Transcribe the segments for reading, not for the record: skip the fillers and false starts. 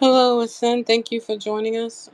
Hello, Asen. Thank you for joining us.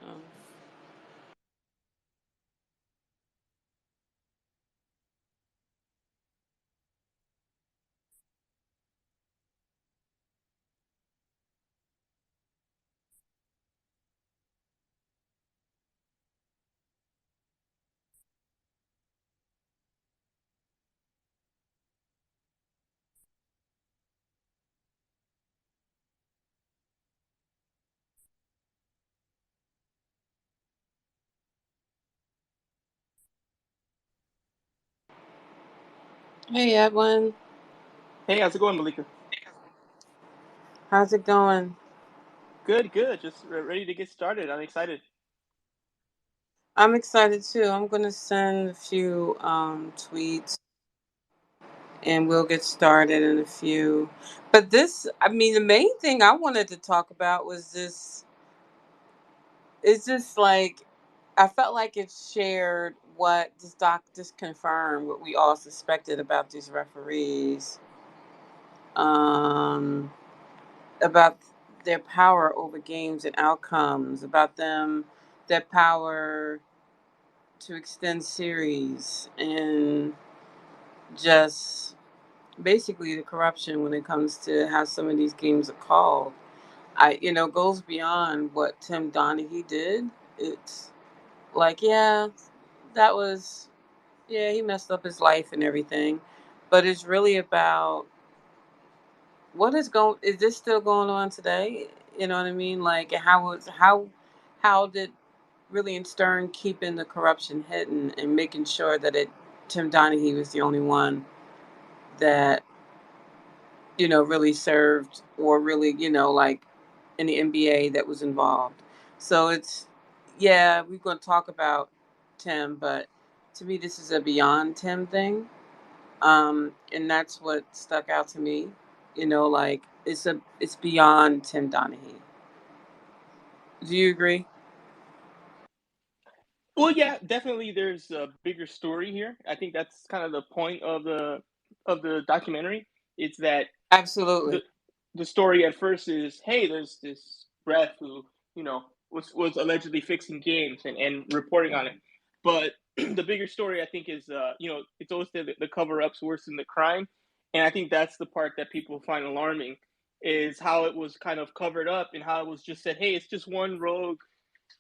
Hey, Edwin. Hey, how's it going, Malika? How's it going? Good, good. Just ready to get started. I'm excited. I'm excited too. I'm going to send a few tweets and we'll get started in a few. But the main thing I wanted to talk about was this. It's just like, I felt like it shared what this confirmed what we all suspected about these referees. Um, about their power over games and outcomes, about their power to extend series, and just basically the corruption when it comes to how some of these games are called. Goes beyond what Tim Donaghy did. It's like, yeah, that was, yeah, he messed up his life and everything, but it's really about what is going is this still going on today? You know what I mean? Like, how did really in Stern keeping the corruption hidden and making sure that it Tim Donaghy was the only one that really served, or really, like, in the NBA that was involved. So it's, yeah, we're going to talk about Tim, but to me this is a beyond Tim thing. And that's what stuck out to me. Like, it's beyond Tim Donaghy. Do you agree? Well, yeah, definitely. There's a bigger story here. I think that's kind of the point of the documentary. It's that the Absolutely. the story at first is, hey, there's this ref who was allegedly fixing games and reporting on it, but the bigger story I think is it's always the cover ups worse than the crime, and I think that's the part that people find alarming is how it was kind of covered up and how it was just said, hey, it's just one rogue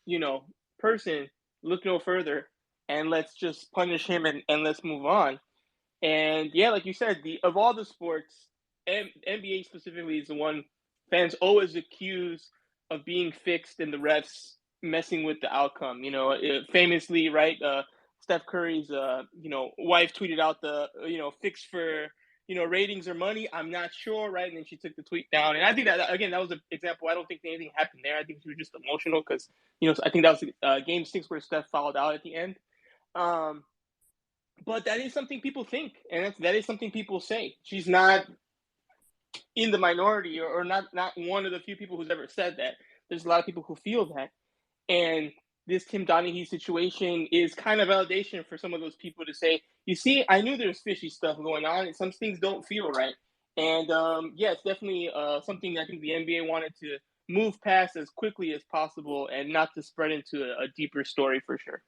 you know person, look no further, and let's just punish him and let's move on. And yeah, like you said, the of all the sports, NBA specifically is the one fans always accuse of being fixed and the refs messing with the outcome. Famously, right? Steph Curry's wife tweeted out the fix for ratings or money. I'm not sure, right? And then she took the tweet down. And I think that again, that was an example. I don't think anything happened there. I think she was just emotional because I think that was game six where Steph fouled out at the end. Um, but that is something people think, and that is something people say. She's not in the minority, or not one of the few people who's ever said that. There's a lot of people who feel that, and this Tim Donaghy situation is kind of validation for some of those people to say, you see, I knew there's fishy stuff going on, and some things don't feel right. And yeah, it's definitely something that I think the NBA wanted to move past as quickly as possible, and not to spread into a deeper story for sure.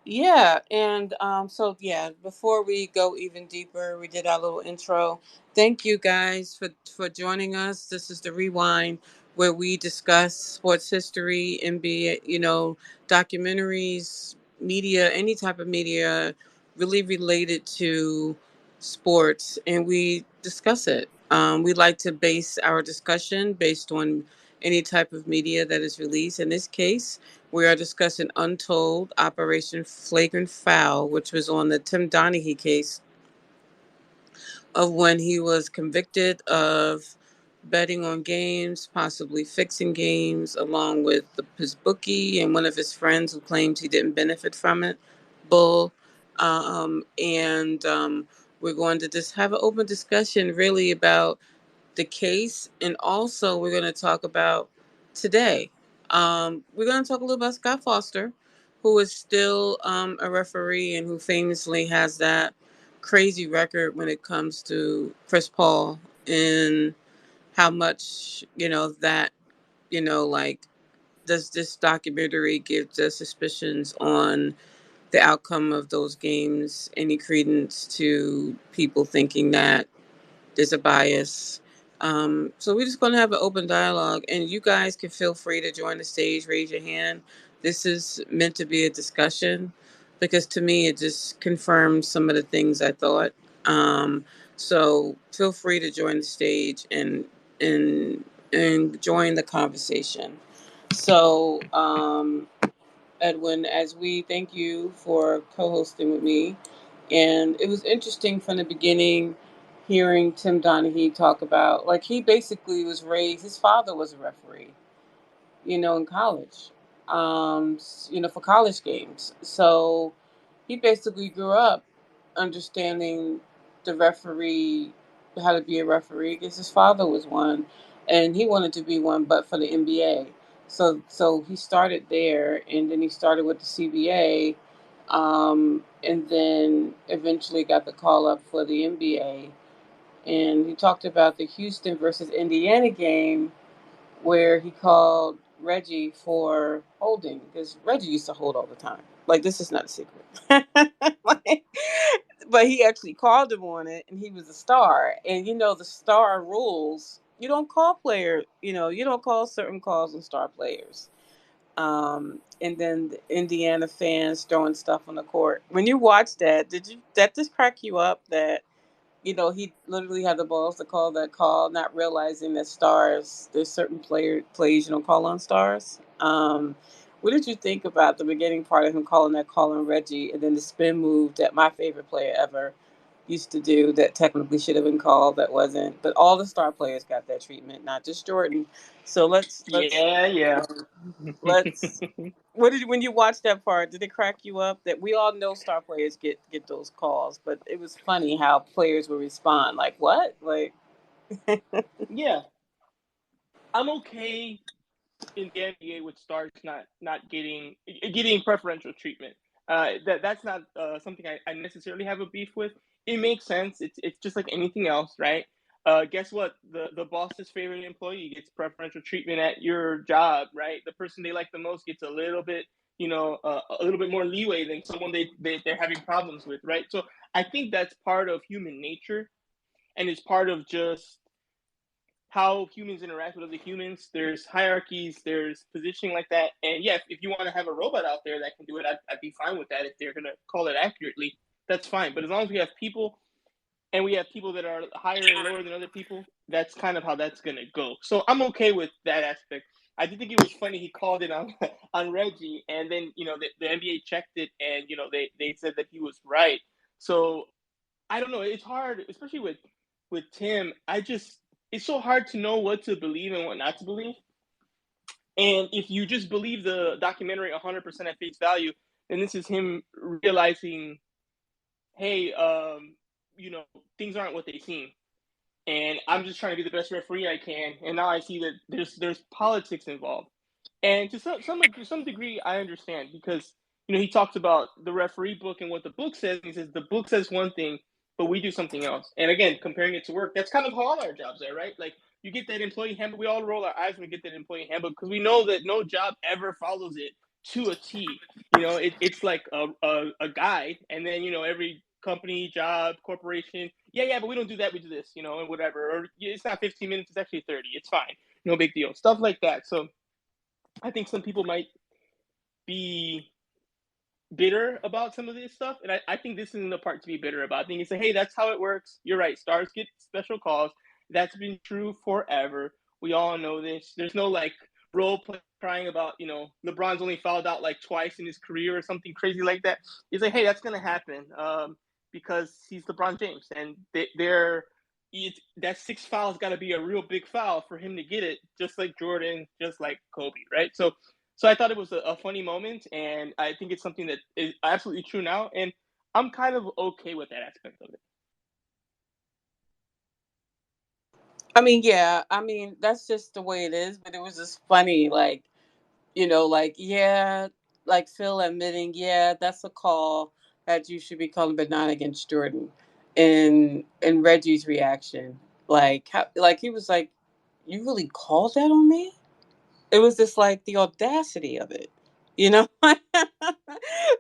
Yeah, and so yeah, before we go even deeper, we did our little intro. Thank you guys for joining us. This is the Rewind, where we discuss sports history, NBA, documentaries, media, any type of media really related to sports, and we discuss it. We like to base our discussion based on any type of media that is released. In this case, we are discussing Untold, Operation Flagrant Foul, which was on the Tim Donaghy case of when he was convicted of betting on games, possibly fixing games, along with his bookie and one of his friends who claims he didn't benefit from it, Bull. And we're going to just have an open discussion really about the case, and also we're going to talk about today. We're going to talk a little about Scott Foster, who is still a referee and who famously has that crazy record when it comes to Chris Paul in how much, that, like, does this documentary give the suspicions on the outcome of those games any credence to people thinking that there's a bias? So we're just going to have an open dialogue, and you guys can feel free to join the stage, raise your hand. This is meant to be a discussion because to me it just confirms some of the things I thought. So feel free to join the stage and and join the conversation. So, Edwin, as we thank you for co-hosting with me, and it was interesting from the beginning hearing Tim Donaghy talk about, like, he basically was raised. His father was a referee, in college, for college games. So he basically grew up understanding the referee, how to be a referee, because his father was one, and he wanted to be one, but for the NBA. So he started there, and then he started with the CBA, and then eventually got the call up for the NBA. And he talked about the Houston versus Indiana game where he called Reggie for holding because Reggie used to hold all the time. Like, this is not a secret. Like, but he actually called him on it, and he was a star. And the star rules. You don't call player. You don't call certain calls on star players. And then the Indiana fans throwing stuff on the court. When you watch that, that just crack you up that he literally had the balls to call that call, not realizing that stars, there's certain plays you don't call on stars. What did you think about the beginning part of him calling that call on Reggie, and then the spin move that my favorite player ever used to do that technically should have been called that wasn't? But all the star players got that treatment, not just Jordan. So Yeah, yeah. let's what did when you watched that part? Did it crack you up that we all know star players get those calls, but it was funny how players would respond like, "What?" Like, Yeah, I'm okay in the NBA with stars not getting preferential treatment. That's not something I necessarily have a beef with. It makes sense. It's just like anything else, right? Guess what? The boss's favorite employee gets preferential treatment at your job, right? The person they like the most gets a little bit, a little bit more leeway than someone they're having problems with, right? So I think that's part of human nature, and it's part of just how humans interact with other humans. There's hierarchies, there's positioning like that. And yeah, if you want to have a robot out there that can do it, I'd be fine with that. If they're going to call it accurately, that's fine. But as long as we have people and we have people that are higher and lower than other people, that's kind of how that's going to go. So I'm okay with that aspect. I did think it was funny he called it on on Reggie, and then the NBA checked it, and they said that he was right. So I don't know. It's hard, especially with Tim. It's so hard to know what to believe and what not to believe. And if you just believe the documentary 100% at face value, then this is him realizing, hey, things aren't what they seem, and I'm just trying to be the best referee I can. And now I see that there's politics involved, and to some degree, I understand because he talks about the referee book and what the book says. And he says the book says one thing, but we do something else. And again, comparing it to work, that's kind of how all our jobs are, right? Like you get that employee handbook, we all roll our eyes when we get that employee handbook because we know that no job ever follows it to a T. It's like a guide, and then every company, job, corporation, yeah, but we don't do that. We do this, and whatever. Or it's not 15 minutes; it's actually 30. It's fine, no big deal. Stuff like that. So I think some people might be bitter about some of this stuff, and I think this isn't the part to be bitter about. I think you say, hey, that's how it works. You're right. Stars get special calls. That's been true forever. We all know this. There's no like role play crying about LeBron's only fouled out like twice in his career or something crazy like that. It's like, hey, that's gonna happen because he's LeBron James, and that six foul's got to be a real big foul for him to get it, just like Jordan, just like Kobe, right? So I thought it was a funny moment, and I think it's something that is absolutely true now, and I'm kind of okay with that aspect of it. I mean, yeah, I mean that's just the way it is. But it was just funny, like, like, yeah, like Phil admitting, yeah, that's a call that you should be calling, but not against Jordan. And Reggie's reaction, like, how, like he was like, you really called that on me? It was just like the audacity of it, you know.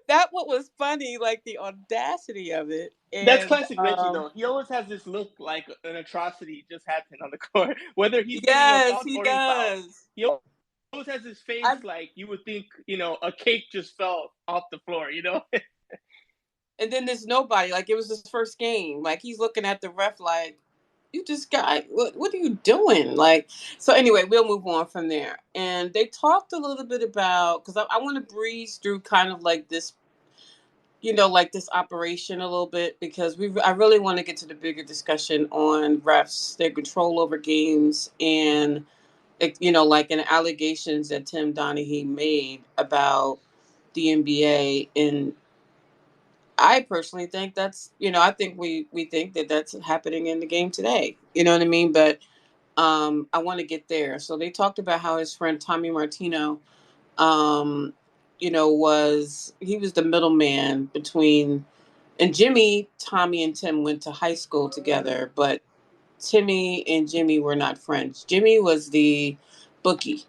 That what was funny, like the audacity of it, That's and classic Reggie, though. He always has this look like an atrocity just happened on the court, whether he's getting a yes, bounce he or he fouls. does. He always has this I face like you would think, a cake just fell off the floor, And then there's nobody. Like it was his first game. Like he's looking at the ref like, you just got what are you doing? Like so. Anyway, we'll move on from there. And they talked a little bit about because I want to breeze through kind of like this, like this operation a little bit because I really want to get to the bigger discussion on refs, their control over games, and like in allegations that Tim Donaghy made about the NBA. And I personally think I think we think that that's happening in the game today. You know what I mean? But I want to get there. So they talked about how his friend Tommy Martino, he was the middleman between, and Jimmy, Tommy, and Tim went to high school together, but Timmy and Jimmy were not friends. Jimmy was the bookie,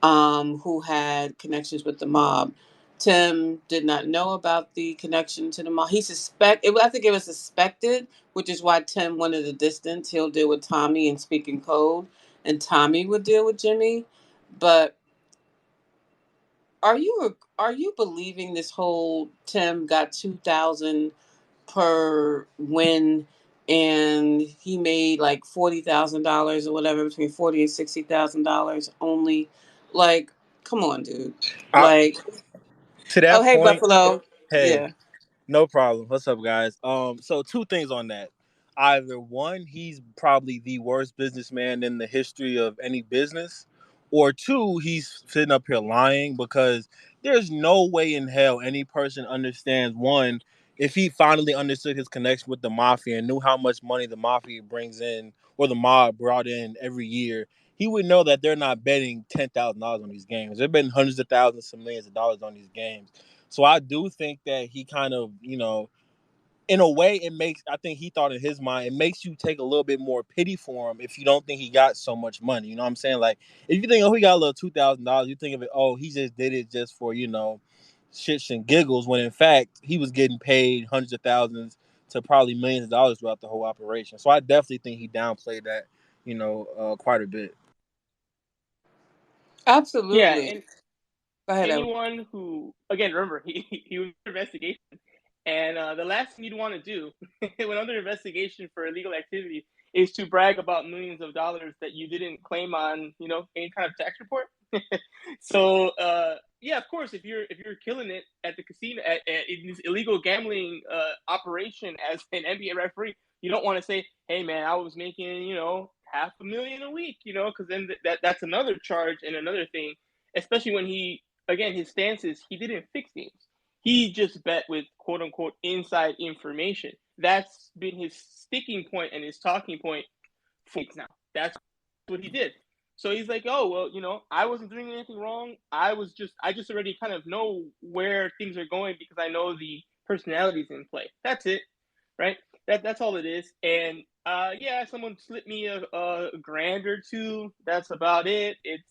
who had connections with the mob. Tim did not know about the connection to the mob. I think it was suspected, which is why Tim wanted a distance. He'll deal with Tommy and speak in code, and Tommy would deal with Jimmy. But are you believing this whole Tim got 2,000 per win, and he made like $40,000 or whatever, between $40,000 and $60,000 only? Like, come on, dude. I, Like, to oh, that hey, point, Buffalo. hey, Yeah. no problem. What's up, guys? So two things on that. Either one, he's probably the worst businessman in the history of any business, or two, he's sitting up here lying because there's no way in hell any person understands one. If he finally understood his connection with the mafia and knew how much money the mafia brings in or the mob brought in every year, he would know that they're not betting $10,000 on these games. They're betting hundreds of thousands, some millions of dollars on these games. So I do think that he kind of, in a way, I think he thought in his mind, it makes you take a little bit more pity for him if you don't think he got so much money. You know what I'm saying? Like, if you think, oh, he got a little $2,000, you think of it, oh, he just did it just for, shits and giggles, when in fact, he was getting paid hundreds of thousands to probably millions of dollars throughout the whole operation. So I definitely think he downplayed that, quite a bit. Yeah, Absolutely. and Go ahead, Evan. anyone who, again, remember, he was under investigation. And the last thing you'd want to do when under investigation for illegal activity is to brag about millions of dollars that you didn't claim on, any kind of tax report. So yeah, of course, if you're killing it at the casino in this illegal gambling operation as an NBA referee, you don't want to say, "Hey, man, I was making $500,000 a week," because then that's another charge and another thing. Especially when his stance is he didn't fix games. He just bet with quote unquote inside information. That's been his sticking point and his talking point for weeks now. That's what he did. So he's like, oh well, I wasn't doing anything wrong. I just already kind of know where things are going because I know the personalities in play. That's it, right? That's all it is. And yeah, someone slipped me a grand or two. That's about it. It's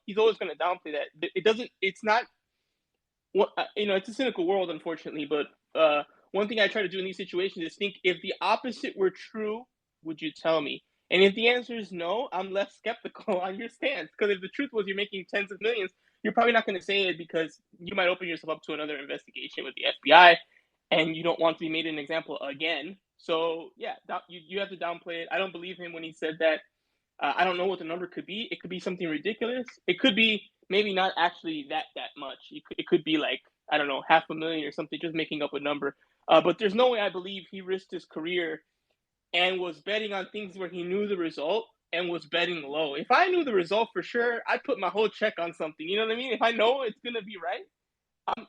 he's always going to downplay that. It doesn't. It's not it's a cynical world, unfortunately. But one thing I try to do in these situations is think if the opposite were true, would you tell me? And if the answer is no, I'm less skeptical on your stance. Because if the truth was you're making tens of millions, you're probably not going to say it because you might open yourself up to another investigation with the FBI, and you don't want to be made an example again. So yeah, you have to downplay it. I don't believe him when he said that. I don't know what the number could be. It could be something ridiculous. It could be maybe not actually that much. It could be like, I don't know, 500,000 or something, just making up a number. But there's no way I believe he risked his career and was betting on things where he knew the result and was betting low. If I knew the result for sure, I'd put my whole check on something. You know what I mean? If I know it's gonna be right,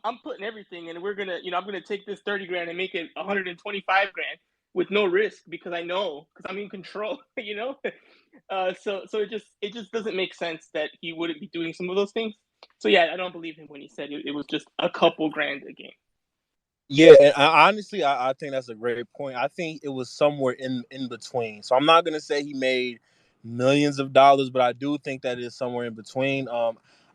I'm putting everything, and we're gonna, I'm gonna take this 30 grand and make it 125 grand with no risk because I know because I'm in control. So it just doesn't make sense that he wouldn't be doing some of those things. So yeah, I don't believe him when he said it was just a couple grand a game. Yeah, and honestly, I think that's a great point. I think it was somewhere in between. So I'm not gonna say he made millions of dollars, but I do think that it is somewhere in between.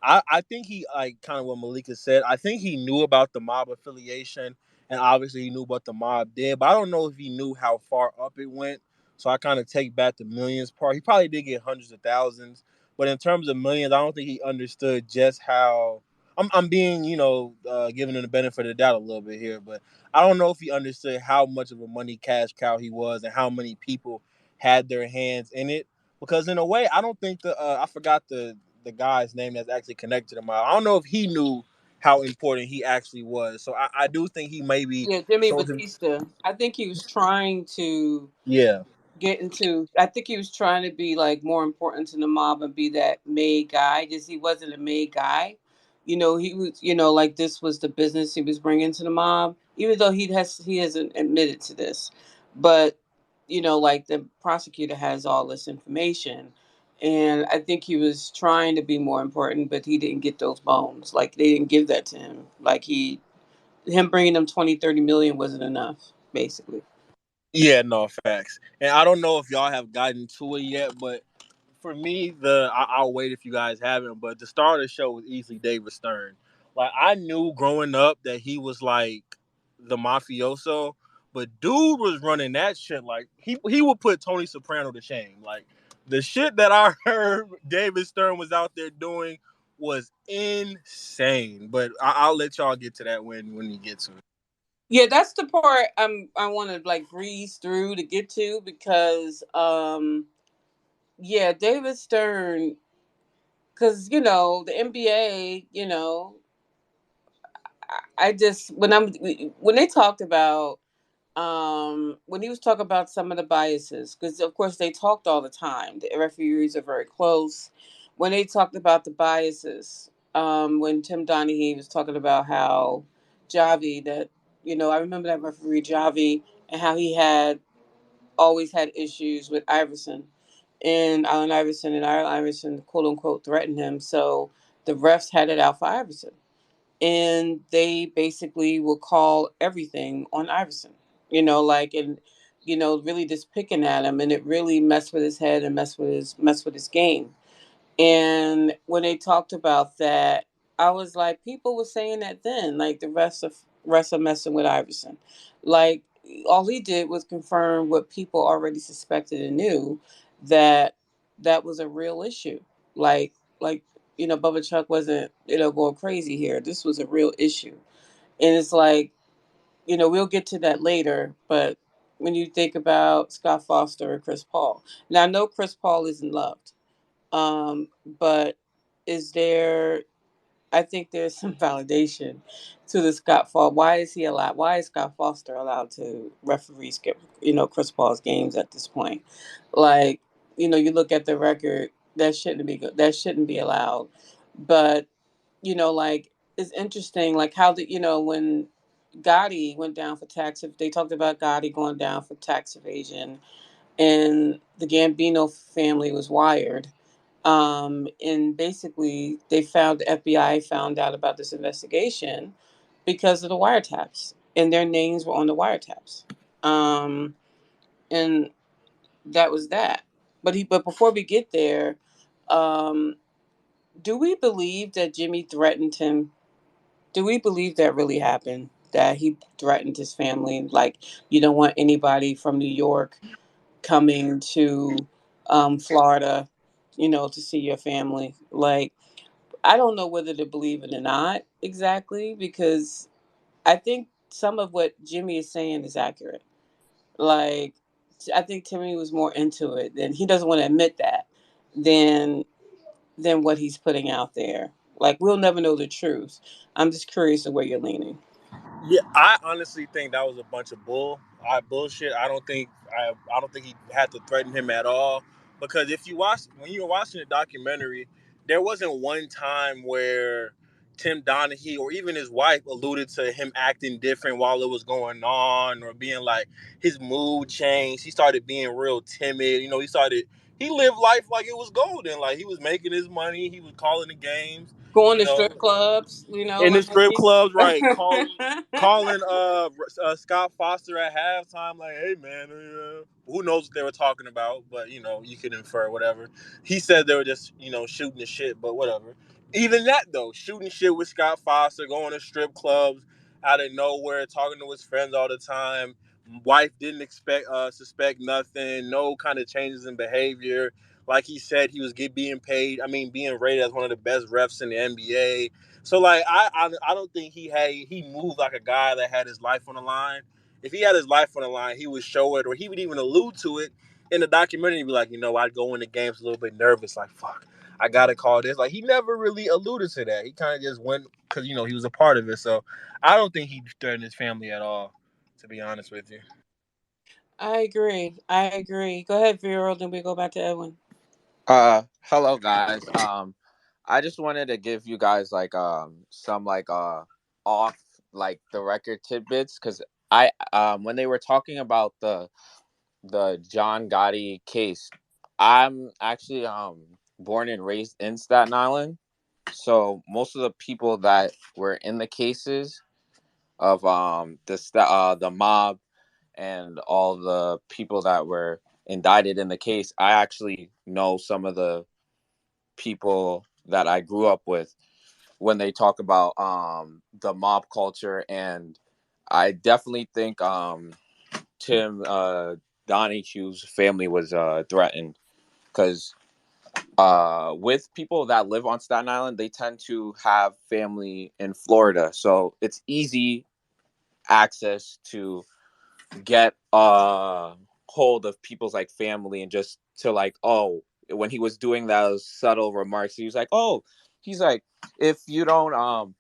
I think he, like kind of what Malika said. I think he knew about the mob affiliation, and obviously he knew what the mob did, but I don't know if he knew how far up it went. So I kind of take back the millions part. He probably did get hundreds of thousands, but in terms of millions, I don't think he understood just how. I'm being, giving him the benefit of the doubt a little bit here, but I don't know if he understood how much of a money cash cow he was and how many people had their hands in it. Because in a way, I don't think I forgot the guy's name that's actually connected to him. I don't know if he knew how important he actually was. So I do think he maybe Yeah, Jimmy told him. Batista. I think he was trying to Yeah, get into. I think he was trying to be like more important to the mob and be that made guy. Just he wasn't a made guy. He was. Like this was the business he was bringing to the mob. Even though he hasn't admitted to this, but like the prosecutor has all this information, and I think he was trying to be more important, but he didn't get those bones. Like they didn't give that to him. Like him bringing them 20-30 million wasn't enough, basically. yeah, no facts. And I don't know if y'all have gotten to it yet, but for me, I'll wait if you guys haven't. But the star of the show was easily David Stern. Like I knew growing up that he was like the mafioso, but dude was running that shit like he would put Tony Soprano to shame. Like the shit that I heard David Stern was out there doing was insane. But I'll let y'all get to that when you get to it. Yeah, that's the part I want to like breeze through to get to because yeah, David Stern, because the NBA, I just when they talked about when he was talking about some of the biases, because of course they talked all the time, the referees are very close. When they talked about the biases, when Tim Donaghy was talking about how Javi, that I remember that referee Javi, and how he had always had issues with Iverson, and Allen Iverson quote unquote threatened him, so the refs had it out for Iverson, and they basically will call everything on Iverson, like, and really just picking at him, and it really messed with his head and messed with his game. And when they talked about that, I was like, people were saying that then, like the rest of messing with Iverson, like all he did was confirm what people already suspected and knew, that that was a real issue. Like Bubba Chuck wasn't going crazy here. This was a real issue, and it's like we'll get to that later, but when you think about Scott Foster and Chris Paul, now I know Chris Paul isn't loved, but is there? I think there's some validation to the Scott Fall. Why is he allowed? Why is Scott Foster allowed to referee skip? Chris Paul's games at this point. Like, you look at the record. That shouldn't be good. That shouldn't be allowed. But like it's interesting. Like how when Gotti went down for tax. They talked about Gotti going down for tax evasion, and the Gambino family was wired. And basically, the FBI found out about this investigation because of the wiretaps, and their names were on the wiretaps. Um, and that was that. But before we get there, um, do we believe that Jimmy threatened him? Do we believe that really happened? That he threatened his family, like you don't want anybody from New York coming to Florida, to see your family. Like, I don't know whether to believe it or not exactly, because I think some of what Jimmy is saying is accurate. Like, I think Timmy was more into it, and he doesn't want to admit that, than what he's putting out there. Like, we'll never know the truth. I'm just curious of where you're leaning. Yeah, I honestly think that was a bunch of bullshit. I don't think he had to threaten him at all. Because if you watch when you were watching the documentary, there wasn't one time where Tim Donaghy or even his wife alluded to him acting different while it was going on, or being like his mood changed. He started being real timid. He started he lived life like it was golden. Like he was making his money, he was calling the games, Going you to know, strip clubs, you know, in the like strip he... clubs, right? Calling Scott Foster at halftime, like, hey man, who knows what they were talking about? But you could infer whatever. He said they were just shooting the shit, but whatever. Even that though, shooting shit with Scott Foster, going to strip clubs out of nowhere, talking to his friends all the time. Wife didn't suspect nothing, no kind of changes in behavior. Like he said, he was being paid. I mean, being rated as one of the best refs in the NBA. So like I don't think he moved like a guy that had his life on the line. If he had his life on the line, he would show it, or he would even allude to it in the documentary. He'd be like, I'd go into games a little bit nervous, like fuck, I gotta call this. Like he never really alluded to that. He kind of just went because he was a part of it. So I don't think he threatened his family at all. To be honest with you. I agree. I agree. Go ahead, Vero, then we go back to Edwin. Hello guys. I just wanted to give you guys like some like off like the record tidbits because I when they were talking about the John Gotti case, I'm actually born and raised in Staten Island, so most of the people that were in the cases of the mob and all the people that were indicted in the case, I actually know some of the people that I grew up with when they talk about the mob culture. And I definitely think Tim Donahue's family was threatened because with people that live on Staten Island, they tend to have family in Florida, so it's easy access to get hold of people's like family and just to like, oh, when he was doing those subtle remarks, he was like, oh, he's like, if you don't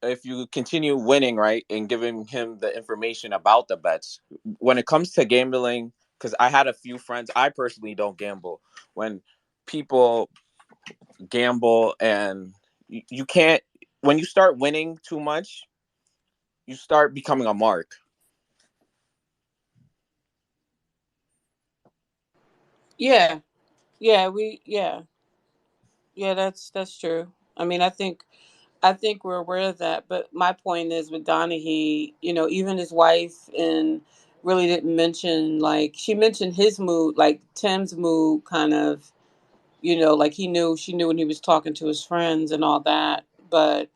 if you continue winning, right, and giving him the information about the bets when it comes to gambling, because I had a few friends, I personally don't gamble. When people gamble and you can't, when you start winning too much, you start becoming a mark. Yeah. Yeah, that's true. I mean, I think we're aware of that, but my point is with Donaghy, even his wife and really didn't mention, like, she mentioned his mood, like Tim's mood kind of, like she knew when he was talking to his friends and all that. But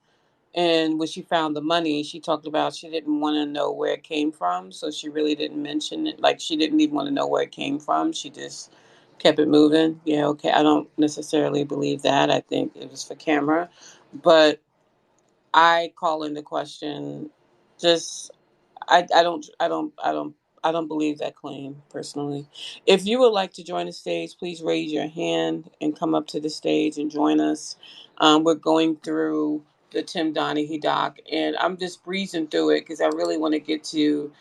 and when she found the money, she talked about she didn't want to know where it came from, so she really didn't mention it. Like she didn't even want to know where it came from. She just kept it moving. Yeah, okay. I don't necessarily believe that. I think it was for camera, but I call into question just I don't believe that claim personally. If you would like to join the stage, please raise your hand and come up to the stage and join us. We're going through the Tim Donaghy doc, and I'm just breezing through it because I really want to get to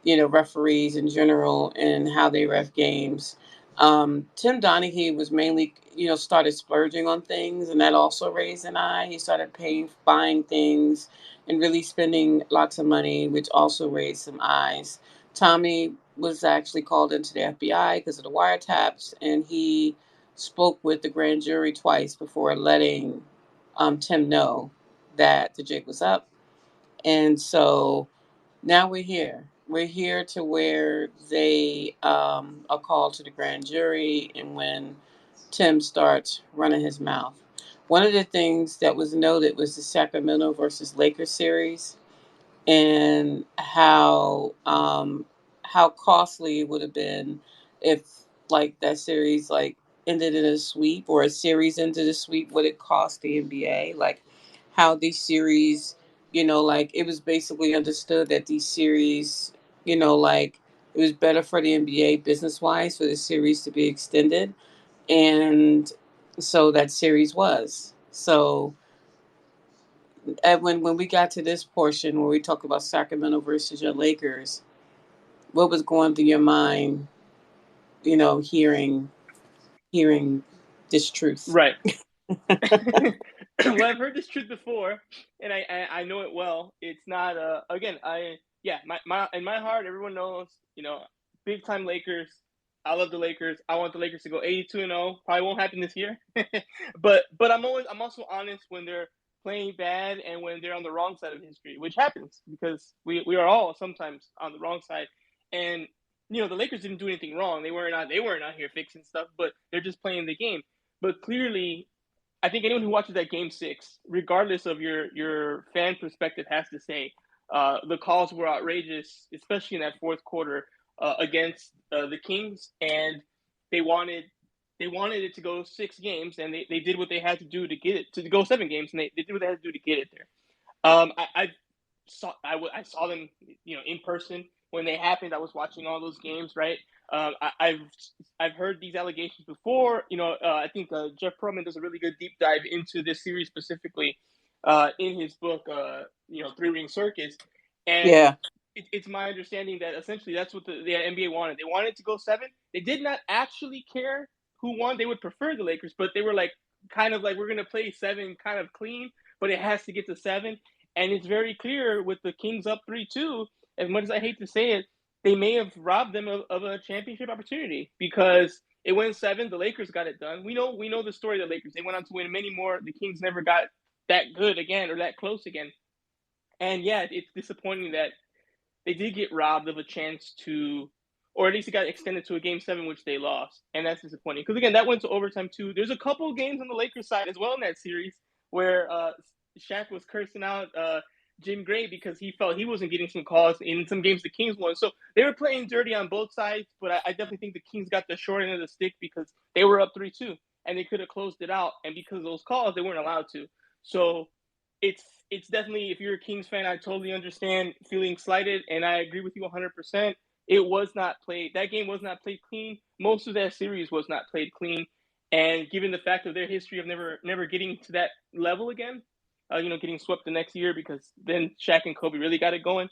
referees in general and how they ref games. Tim Donaghy was mainly, started splurging on things, and that also raised an eye. He started buying things, and really spending lots of money, which also raised some eyes. Tommy was actually called into the FBI because of the wiretaps, and he spoke with the grand jury twice before letting Tim know that the jig was up. And so now we're here. We're here to where they are called to the grand jury, and when Tim starts running his mouth. One of the things that was noted was the Sacramento versus Lakers series, and how costly it would have been if, like, that series like ended in a sweep, or a series ended a sweep. What it cost the NBA, like how these series, like it was basically understood that these series, like it was better for the NBA business wise for the series to be extended, and so that series was so. And when we got to this portion where we talk about Sacramento versus your Lakers, what was going through your mind, hearing this truth? Right. Well, I've heard this truth before, and I know it well. It's not again, I yeah, my in my heart, everyone knows, big time Lakers. I love the Lakers. I want the Lakers to go 82-0. Probably won't happen this year. but I'm also honest when they're playing bad and when they're on the wrong side of history, which happens because we are all sometimes on the wrong side. And the Lakers didn't do anything wrong. They weren't out here fixing stuff, but they're just playing the game. But clearly, I think anyone who watches that game 6, regardless of your fan perspective, has to say the calls were outrageous, especially in that fourth quarter against the Kings, and they wanted it to go 6 games, and they did what they had to do to get it to go 7 games, and they did what they had to do to get it there. I saw them, in person when they happened. I was watching all those games, right? I've heard these allegations before. I think Jeff Pearlman does a really good deep dive into this series specifically in his book, Three Ring Circus, and Yeah. it's my understanding that essentially that's what the NBA wanted. They wanted to go 7. They did not actually care who won. They would prefer the Lakers, but they were like, kind of like, we're going to play 7 kind of clean, but it has to get to 7. And it's very clear with the Kings up 3-2, as much as I hate to say it, they may have robbed them of a championship opportunity because it went 7. The Lakers got it done. We know the story of the Lakers. They went on to win many more. The Kings never got that good again or that close again. And yeah, it's disappointing that they did get robbed of a chance to, or at least it got extended to a game 7, which they lost. And that's disappointing. Because again, that went to overtime too. There's a couple of games on the Lakers side as well in that series where Shaq was cursing out Jim Gray because he felt he wasn't getting some calls in some games the Kings won. So they were playing dirty on both sides, but I definitely think the Kings got the short end of the stick because they were up 3-2 and they could have closed it out. And because of those calls, they weren't allowed to. So it's definitely, if you're a Kings fan, I totally understand feeling slighted, and I agree with you 100%. It was not played. That game was not played clean. Most of that series was not played clean, and given the fact of their history of never getting to that level again, getting swept the next year because then Shaq and Kobe really got it going.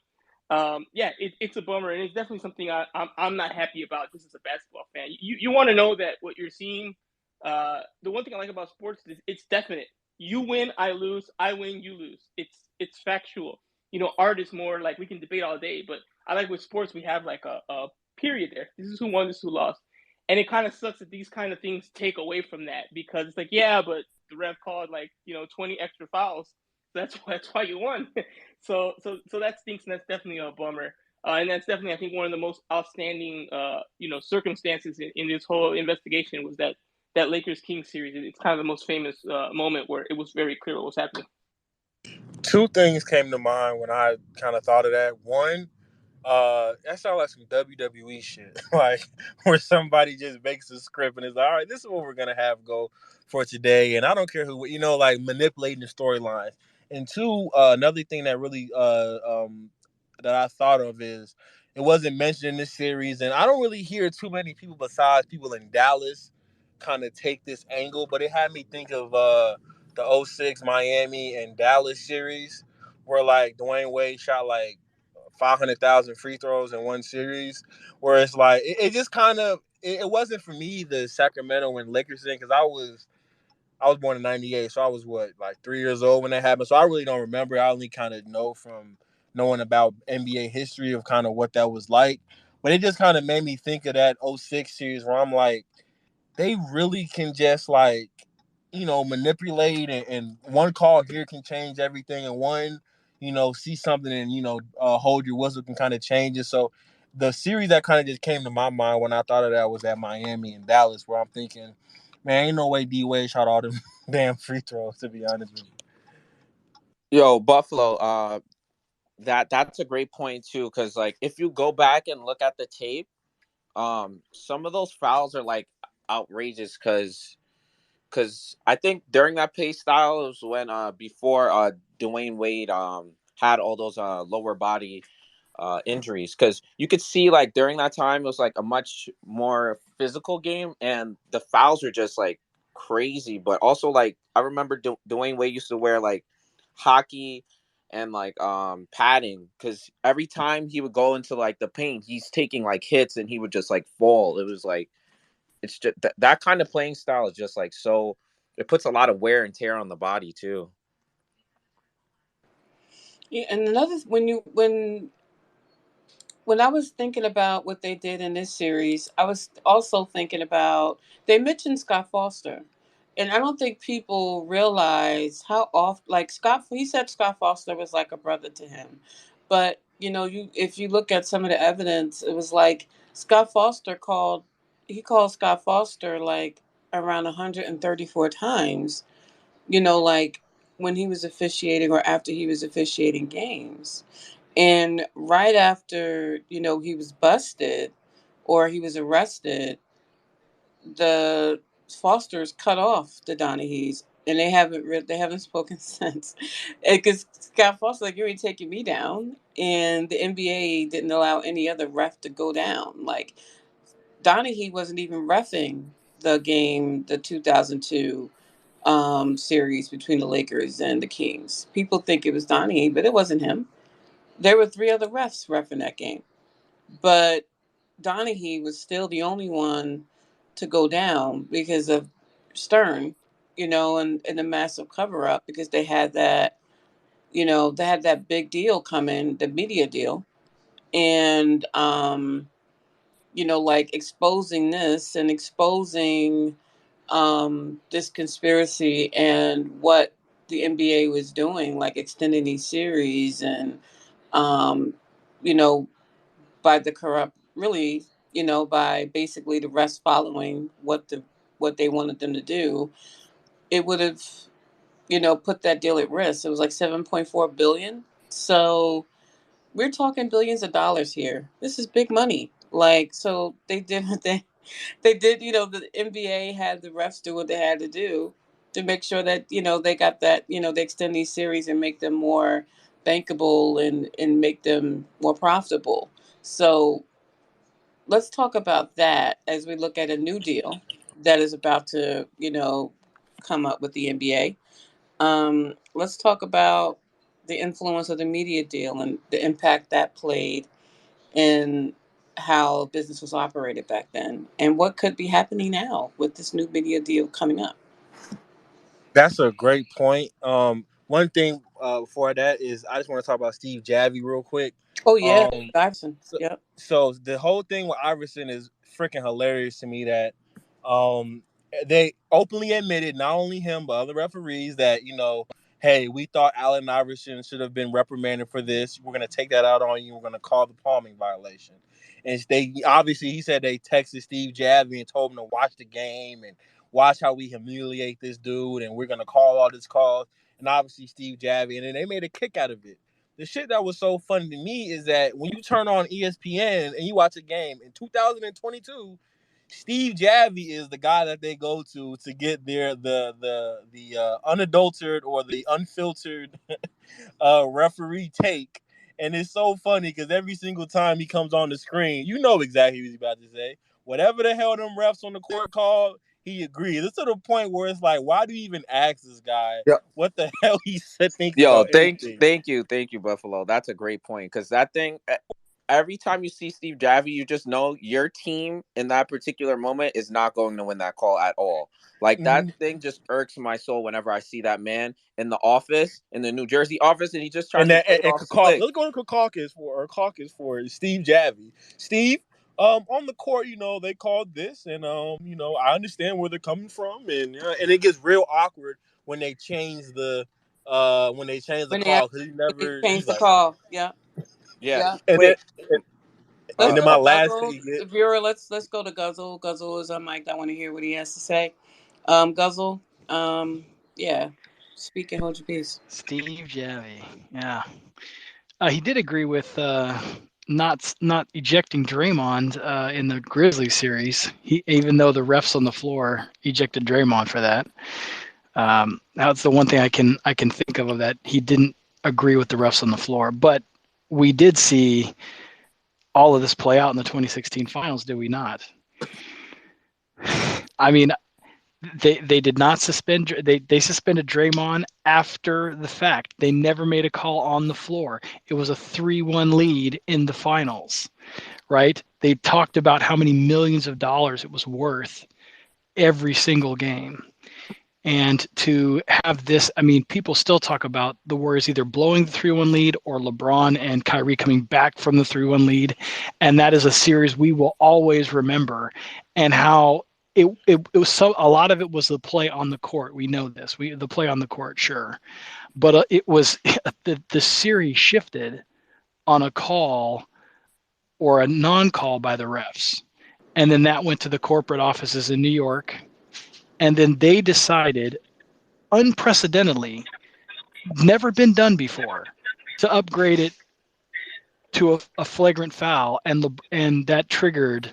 It's a bummer, and it's definitely something I'm not happy about just as a basketball fan. You want to know that what you're seeing. The one thing I like about sports is it's definite. You win, I lose. I win, you lose. It's factual. Art is more like we can debate all day, but I like with sports we have like a period there. This is who won, this is who lost. And it kind of sucks that these kind of things take away from that because it's like, yeah, but the ref called 20 extra fouls. So that's why you won. so that stinks, and that's definitely a bummer. And that's definitely, I think, one of the most outstanding circumstances in this whole investigation was that Lakers Kings series. It's kind of the most famous moment where it was very clear what was happening. Two things came to mind when I kind of thought of that. One, that sounds like some WWE shit, like where somebody just makes a script and is like, all right, this is what we're gonna have go for today, and I don't care who, like manipulating the storylines. And two, another thing that really that I thought of is it wasn't mentioned in this series, and I don't really hear too many people besides people in Dallas kind of take this angle, but it had me think of the '06 Miami and Dallas series where like Dwayne Wade shot like 500,000 free throws in one series, where it's like it just kind of it wasn't for me the Sacramento and Lakers thing because I was born in '98, so I was like 3 years old when that happened. So I really don't remember. I only kind of know from knowing about NBA history of kind of what that was like. But it just kind of made me think of that '06 series where I'm like, they really can just like, manipulate and one call here can change everything, and one, see something and, hold your whistle can kind of change it. So the series that kind of just came to my mind when I thought of that was at Miami and Dallas, where I'm thinking, man, ain't no way D Wade shot all them damn free throws, to be honest with you. Yo, Buffalo, that's a great point too, because like if you go back and look at the tape, some of those fouls are like outrageous because I think during that play style was when before Dwayne Wade had all those lower body injuries, because you could see like during that time it was like a much more physical game and the fouls are just like crazy. But also like I remember Dwayne Wade used to wear like hockey and like padding, because every time he would go into like the paint he's taking like hits and he would just like fall. It was like it's just that kind of playing style is just like, so it puts a lot of wear and tear on the body too. Yeah, and another when when I was thinking about what they did in this series, I was also thinking about they mentioned Scott Foster, and I don't think people realize how off like Scott. He said Scott Foster was like a brother to him, but you if you look at some of the evidence, it was like Scott Foster called. He called Scott Foster like around 134 times. Like when he was officiating or after he was officiating games. And right after, he was busted or he was arrested, the Fosters cut off the Donaghy's, and they haven't spoken since. Because Scott Foster like, you're already taking me down, and the NBA didn't allow any other ref to go down. Like Donaghy wasn't even reffing the game, the 2002 series between the Lakers and the Kings. People think it was Donaghy, but it wasn't him. There were three other refs reffing that game, but Donaghy was still the only one to go down because of Stern, and the massive cover up because they had that big deal coming, the media deal, and like exposing this and exposing this conspiracy and what the NBA was doing, like extending these series and um, you know by the corrupt, really, by basically the rest following what they wanted them to do, it would have, put that deal at risk. It was like 7.4 billion. So we're talking billions of dollars here. This is big money. Like, so they did what they did. The NBA had the refs do what they had to do to make sure that they got that, they extend these series and make them more bankable and make them more profitable. So let's talk about that as we look at a new deal that is about to, come up with the NBA. Let's talk about the influence of the media deal and the impact that played in how business was operated back then, and what could be happening now with this new media deal coming up. That's a great point. One thing before that is I just want to talk about Steve Javy real quick. Oh yeah, Um, Iverson. so, Yep. so the whole thing with Iverson is freaking hilarious to me. That um, they openly admitted, not only him but other referees, that hey, we thought Allen Iverson should have been reprimanded for this. We're gonna take that out on you. We're gonna call the palming violation. And they obviously, he said they texted Steve Javy and told him to watch the game and watch how we humiliate this dude, and we're gonna call all this calls. And obviously Steve Javy, and then they made a kick out of it. The shit that was so funny to me is that when you turn on ESPN and you watch a game in 2022, Steve Javy is the guy that they go to get the unadulterated or the unfiltered referee take. And it's so funny because every single time he comes on the screen, you know exactly what he's about to say. Whatever the hell them refs on the court called, he agrees. It's to the point where it's like, why do you even ask this guy Yo, what the hell he thinks yo, about anything? thank you, Buffalo. That's a great point because that thing. Every time you see Steve Javy, you just know your team in that particular moment is not going to win that call at all. Like that Mhm. thing just irks my soul whenever I see that man in the office, in the New Jersey office, and he just tries And to that play it off slick. let's go to caucus for Steve Javy. Steve, on the court, they called this, and I understand where they're coming from, and it gets real awkward when they change the When they call because when they he's changed the like, call. Yeah. Yeah. Yeah. and then Wait. and Let's then go my Uh, to last thing Guzzle. he get. Viewer, let's go to Guzzle. Guzzle is on mic. I want to hear what he has to say. Guzzle. Yeah. Speak and hold your peace. Steve Javy. Yeah. He did agree with not ejecting Draymond in the Grizzlies series. Even though the refs on the floor ejected Draymond for that. That's the one thing I can think of that he didn't agree with the refs on the floor. But we did see all of this play out in the 2016 finals, did we not? I mean, they did not suspend. They suspended Draymond after the fact. They never made a call on the floor. It was a 3-1 lead in the finals, right? They talked about how many millions of dollars it was worth every single game. And to have this, I mean, people still talk about the Warriors either blowing the 3-1 lead or LeBron and Kyrie coming back from the 3-1 lead. And that is a series we will always remember. And how it was so, a lot of it was the play on the court. We know this. The play on the court, sure. But it was the series shifted on a call or a non-call by the refs. And then that went to the corporate offices in New York. And then they decided, unprecedentedly, never been done before, to upgrade it to a flagrant foul, and that triggered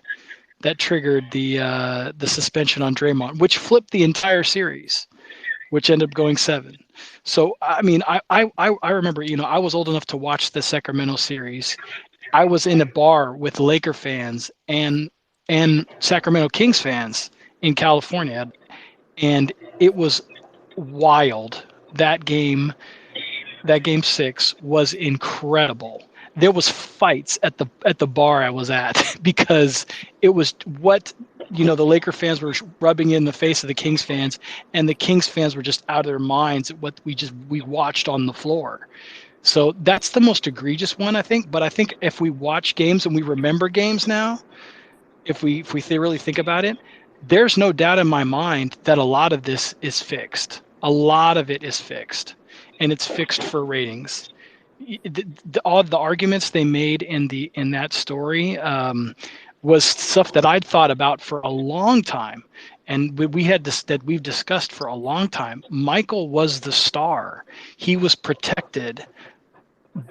the suspension on Draymond, which flipped the entire series, which ended up going 7. So I mean, I remember, I was old enough to watch the Sacramento series. I was in a bar with Laker fans and Sacramento Kings fans in California, and it was wild. That game 6 was incredible. There was fights at the bar I was at because it was what the Laker fans were rubbing in the face of the Kings fans, and the Kings fans were just out of their minds at what we watched on the floor. So that's the most egregious one, I think. But I think if we watch games and we remember games now, if we really think about it, there's no doubt in my mind that a lot of this is fixed. A lot of it is fixed, and it's fixed for ratings. All the arguments they made in that story was stuff that I'd thought about for a long time, and we had this that we've discussed for a long time. Michael was the star. He was protected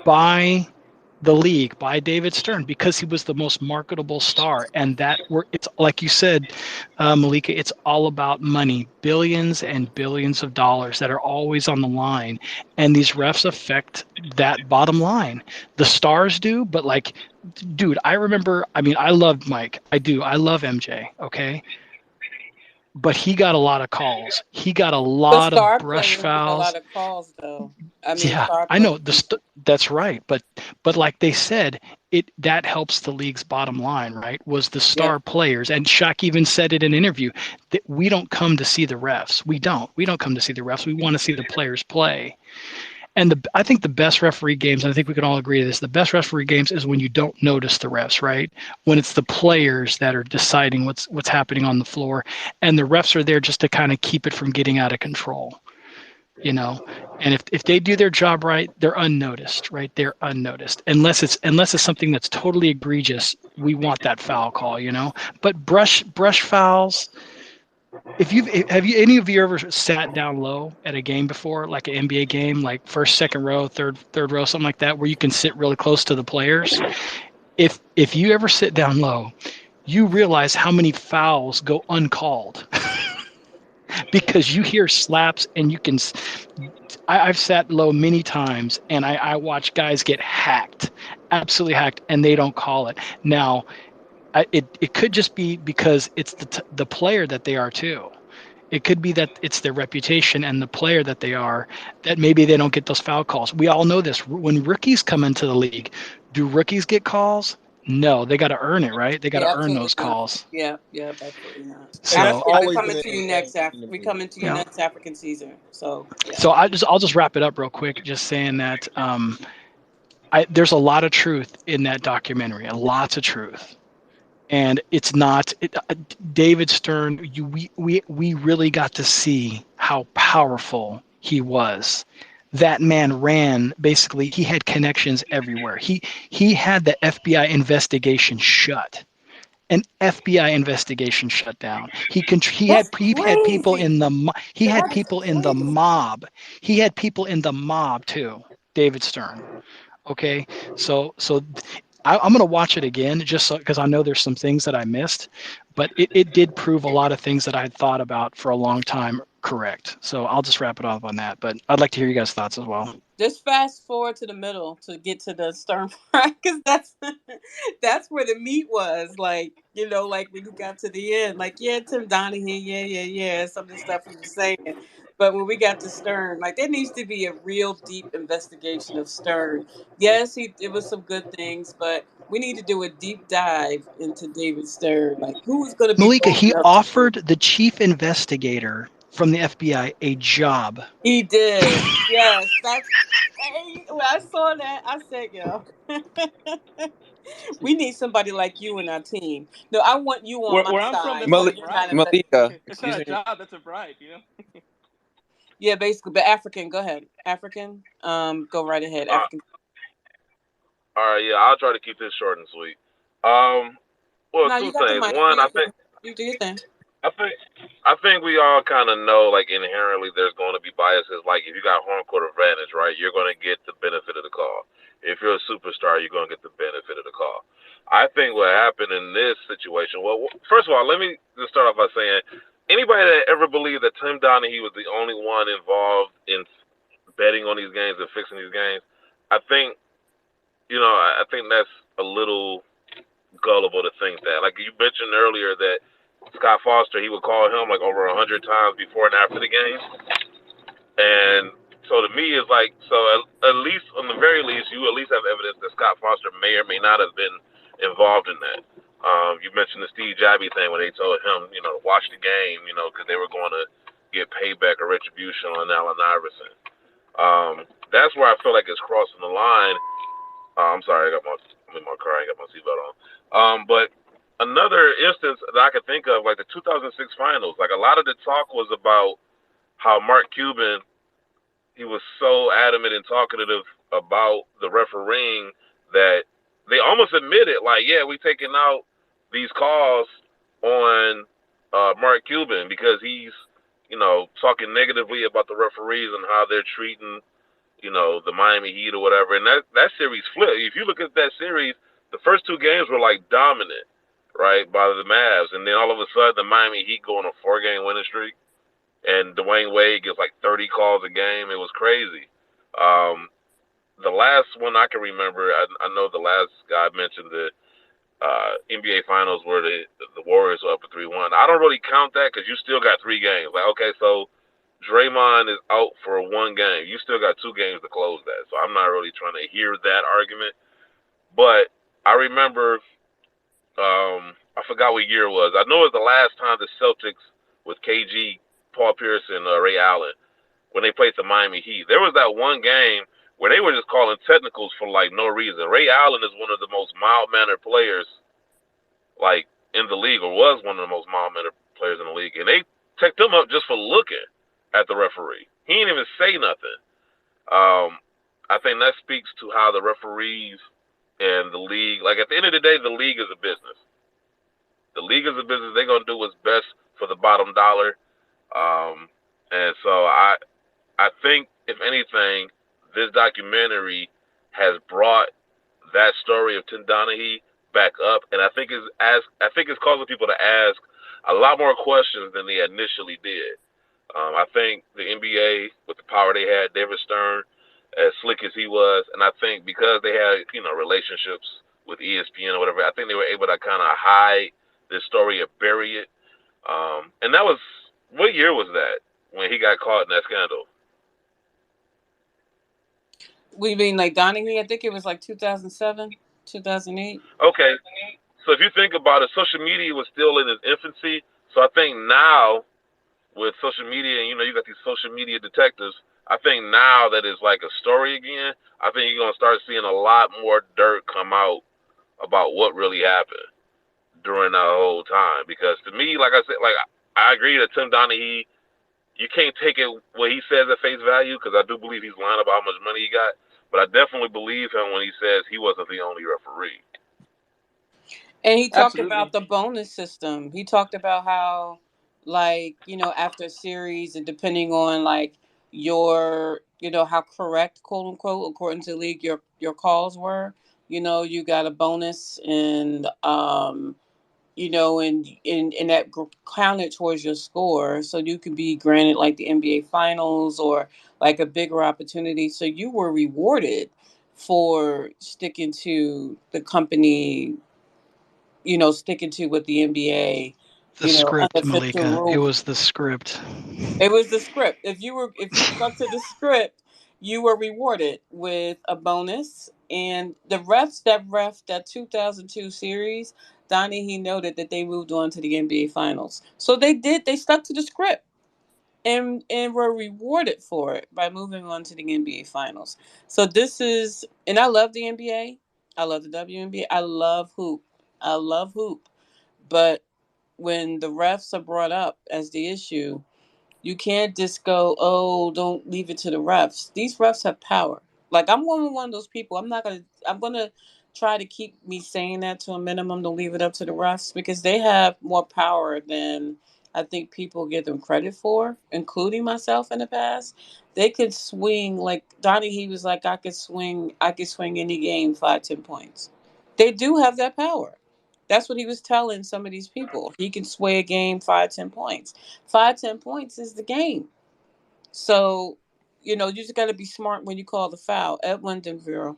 by the league, by David Stern, because he was the most marketable star. And it's like you said, Malika, it's all about money, billions and billions of dollars that are always on the line. And these refs affect that bottom line. The stars do, but like, dude, I loved Mike. I do. I love MJ. Okay. But he got a lot of calls. He got a But lot of star brush players get a fouls. lot of calls, though. I mean, Yeah, star I know players. that's right, but like they said, that helps the league's bottom line, right? Was the Yep. star players, and Shaq even said it in an interview that we don't come to see the refs. We don't come to see the refs. We want to see the players play. And I think the best referee games, and I think we can all agree to this, the best referee games is when you don't notice the refs, right? When it's the players that are deciding what's happening on the floor, and the refs are there just to kind of keep it from getting out of control. And if they do their job right, they're unnoticed, right? They're unnoticed unless it's something that's totally egregious. We want that foul call. But brush fouls. Have you any of you ever sat down low at a game before, like an NBA game, like first, second row, third row, something like that, where you can sit really close to the players? If you ever sit down low, you realize how many fouls go uncalled because you hear slaps and you can. I've sat low many times, and I watch guys get hacked, absolutely hacked, and they don't call it. Now, it could just be because it's the player that they are too. It could be that it's their reputation and the player that they are, that maybe they don't get those foul calls. We all know this. When rookies come into the league, do rookies get calls? No, they got to earn it, right? They got to Yeah, earn absolutely those not. calls. Yeah, yeah, absolutely not. And that's So, Yeah, we always come been into an you advantage next. in the We league. come into you yeah. next African season. So yeah. So I'll just wrap it up real quick, just saying that there's a lot of truth in that documentary, lots of truth. And it's not David Stern. We really got to see how powerful he was. That man ran, basically. He had connections everywhere. He had the FBI investigation shut. An FBI investigation shut down. That's He had people in crazy. he had That is people in the crazy. mob. He had people in the mob too. David Stern. Okay, so I'm going to watch it again just because I know there's some things that I missed, but it did prove a lot of things that I had thought about for a long time correct. So I'll just wrap it off on that, but I'd like to hear you guys' thoughts as well. Just fast forward to the middle to get to the Stern part, because that's where the meat was. Like, like when you got to the end, like, yeah, Tim Donaghy, yeah, yeah, yeah, some of the stuff he was saying. But when we got to Stern, like, there needs to be a real deep investigation of Stern. Yes, it was some good things, but we need to do a deep dive into David Stern. Like, who's going to be Malika, bold he enough to do? offered the chief investigator from the FBI a job. He did. Yes, that's. When I saw that, I said, "Yo, we need somebody like you in our team." No, I want you on my Where I'm from, side that's a so Malik, you kind bribe. of. Malika, It's not excuse a me. job, that's a bribe, you know? Yeah, basically, but African. Go ahead, African. Go right ahead, Uh, African. all right, yeah, I'll try to keep this short and sweet. Um, well, No, you two got the things. mic. Do One, your thing. You do your thing. I think, I think we all kind of know, like inherently, there's going to be biases. Like if you got home court advantage, right, you're going to get the benefit of the call. If you're a superstar, you're going to get the benefit of the call. I think what happened in this situation. Well, first of all, let me just start off by saying, anybody that ever believed that Tim Donaghy was the only one involved in betting on these games and fixing these games, I think I think that's a little gullible to think that. Like you mentioned earlier that Scott Foster, he would call him like over 100 times before and after the game, and so to me it's like so at least on the very least you at least have evidence that Scott Foster may or may not have been involved in that. You mentioned the Steve Jobby thing when they told him, to watch the game, because they were going to get payback or retribution on Allen Iverson. That's where I feel like it's crossing the line. I'm sorry, I'm in my car. I ain't got my seatbelt on. But another instance that I could think of, like the 2006 finals, like a lot of the talk was about how Mark Cuban, he was so adamant and talkative about the refereeing that they almost admitted, like, yeah, we taking out these calls on Mark Cuban because he's, talking negatively about the referees and how they're treating the Miami Heat or whatever. And that series flipped. If you look at that series, the first two games were like dominant, right, by the Mavs. And then all of a sudden, the Miami Heat go on a 4-game winning streak. And Dwayne Wade gets like 30 calls a game. It was crazy. The last one I can remember, I know the last guy mentioned the NBA Finals where the Warriors were up at 3-1. I don't really count that because you still got 3 games. Like, okay, so Draymond is out for 1 game. You still got 2 games to close that. So I'm not really trying to hear that argument. But I remember, I forgot what year it was. I know it was the last time the Celtics with KG, Paul Pierce, and Ray Allen, when they played the Miami Heat. There was that one game where they were just calling technicals for like no reason. Ray Allen is one of the most mild-mannered players like in the league, or was one of the most mild-mannered players in the league, and they picked him up just for looking at the referee. He didn't even say nothing. I think that speaks to how the referees and the league, like at the end of the day, the league is a business. The league is a business. They're gonna do what's best for the bottom dollar. And so I think if anything, this documentary has brought that story of Tim Donaghy back up, and I think it's causing people to ask a lot more questions than they initially did. I think the NBA, with the power they had, David Stern, as slick as he was, and I think because they had relationships with ESPN or whatever, I think they were able to kind of hide this story or bury it. And that was, what year was that when he got caught in that scandal? We mean like Donaghy? I think it was like 2007, 2008. Okay, so if you think about it, social media was still in its infancy. So I think now, with social media, and you got these social media detectives, I think now that it's like a story again, I think you're gonna start seeing a lot more dirt come out about what really happened during that whole time. Because to me, like I said, like I agree that Tim Donaghy, you can't take it what he says at face value, because I do believe he's lying about how much money he got. But I definitely believe him when he says he wasn't the only referee. And he talked about Absolutely. the bonus system. He talked about how, like, after a series and depending on like your, how correct, quote unquote, according to the league, your calls were, you got a bonus, and and that counted towards your score, so you could be granted like the NBA Finals or like a bigger opportunity. So you were rewarded for sticking to the company, sticking to what the NBA, The script, unofficial Malika. It rule. was the script. It was the script. If you stuck to the script, you were rewarded with a bonus. And the that 2002 series, Donnie, he noted that they moved on to the NBA Finals. So they stuck to the script. and were rewarded for it by moving on to the NBA Finals. So this is, and I love the NBA. I love the WNBA. I love hoop. I love hoop. But when the refs are brought up as the issue, you can't just go, oh, don't leave it to the refs. These refs have power. Like, I'm one of those people. I'm gonna try to keep me saying that to a minimum. Don't leave it up to the refs because they have more power than I think people give them credit for, including myself in the past. They could swing, like Donnie. He was like, I could swing any game 5, 10 points. They do have that power. That's what he was telling some of these people. He can sway a game 5, 10 points. 5, 10 points is the game. So, you just got to be smart when you call the foul. Edwin Denvero.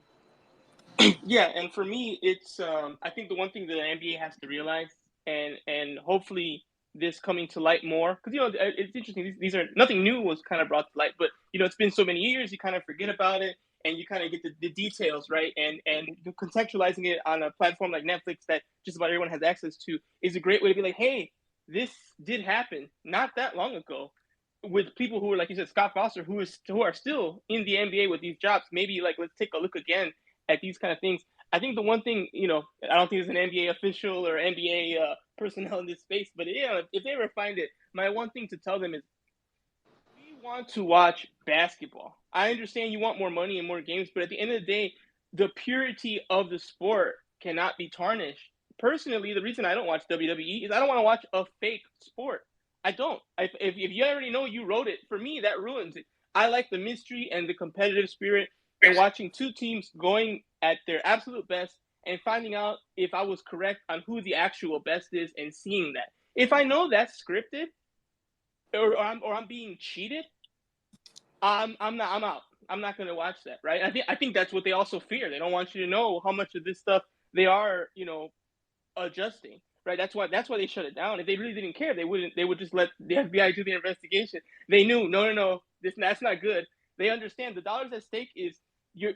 Yeah, and for me, it's I think the one thing that the NBA has to realize, and hopefully this coming to light more, because it's interesting. These are nothing new was kind of brought to light, but it's been so many years, you kind of forget about it, and you kind of get the details right, and contextualizing it on a platform like Netflix that just about everyone has access to is a great way to be like, hey, this did happen not that long ago with people who are, like you said, Scott Foster, who are still in the NBA with these jobs. Maybe like let's take a look again at these kind of things. I think the one thing, I don't think there's an NBA official or NBA personnel in this space, but if they ever find it, my one thing to tell them is we want to watch basketball. I understand you want more money and more games, but at the end of the day, the purity of the sport cannot be tarnished. Personally, the reason I don't watch WWE is I don't want to watch a fake sport. I don't. If you already know you wrote it, for me, that ruins it. I like the mystery and the competitive spirit and watching two teams going at their absolute best and finding out if I was correct on who the actual best is and seeing that. If I know that's scripted or I'm being cheated, I'm out. I'm not going to watch that, right? I think that's what they also fear. They don't want you to know how much of this stuff they are, adjusting, right? That's why they shut it down. If they really didn't care, they would just let the FBI do the investigation. They knew, no, that's not good. They understand the dollars at stake is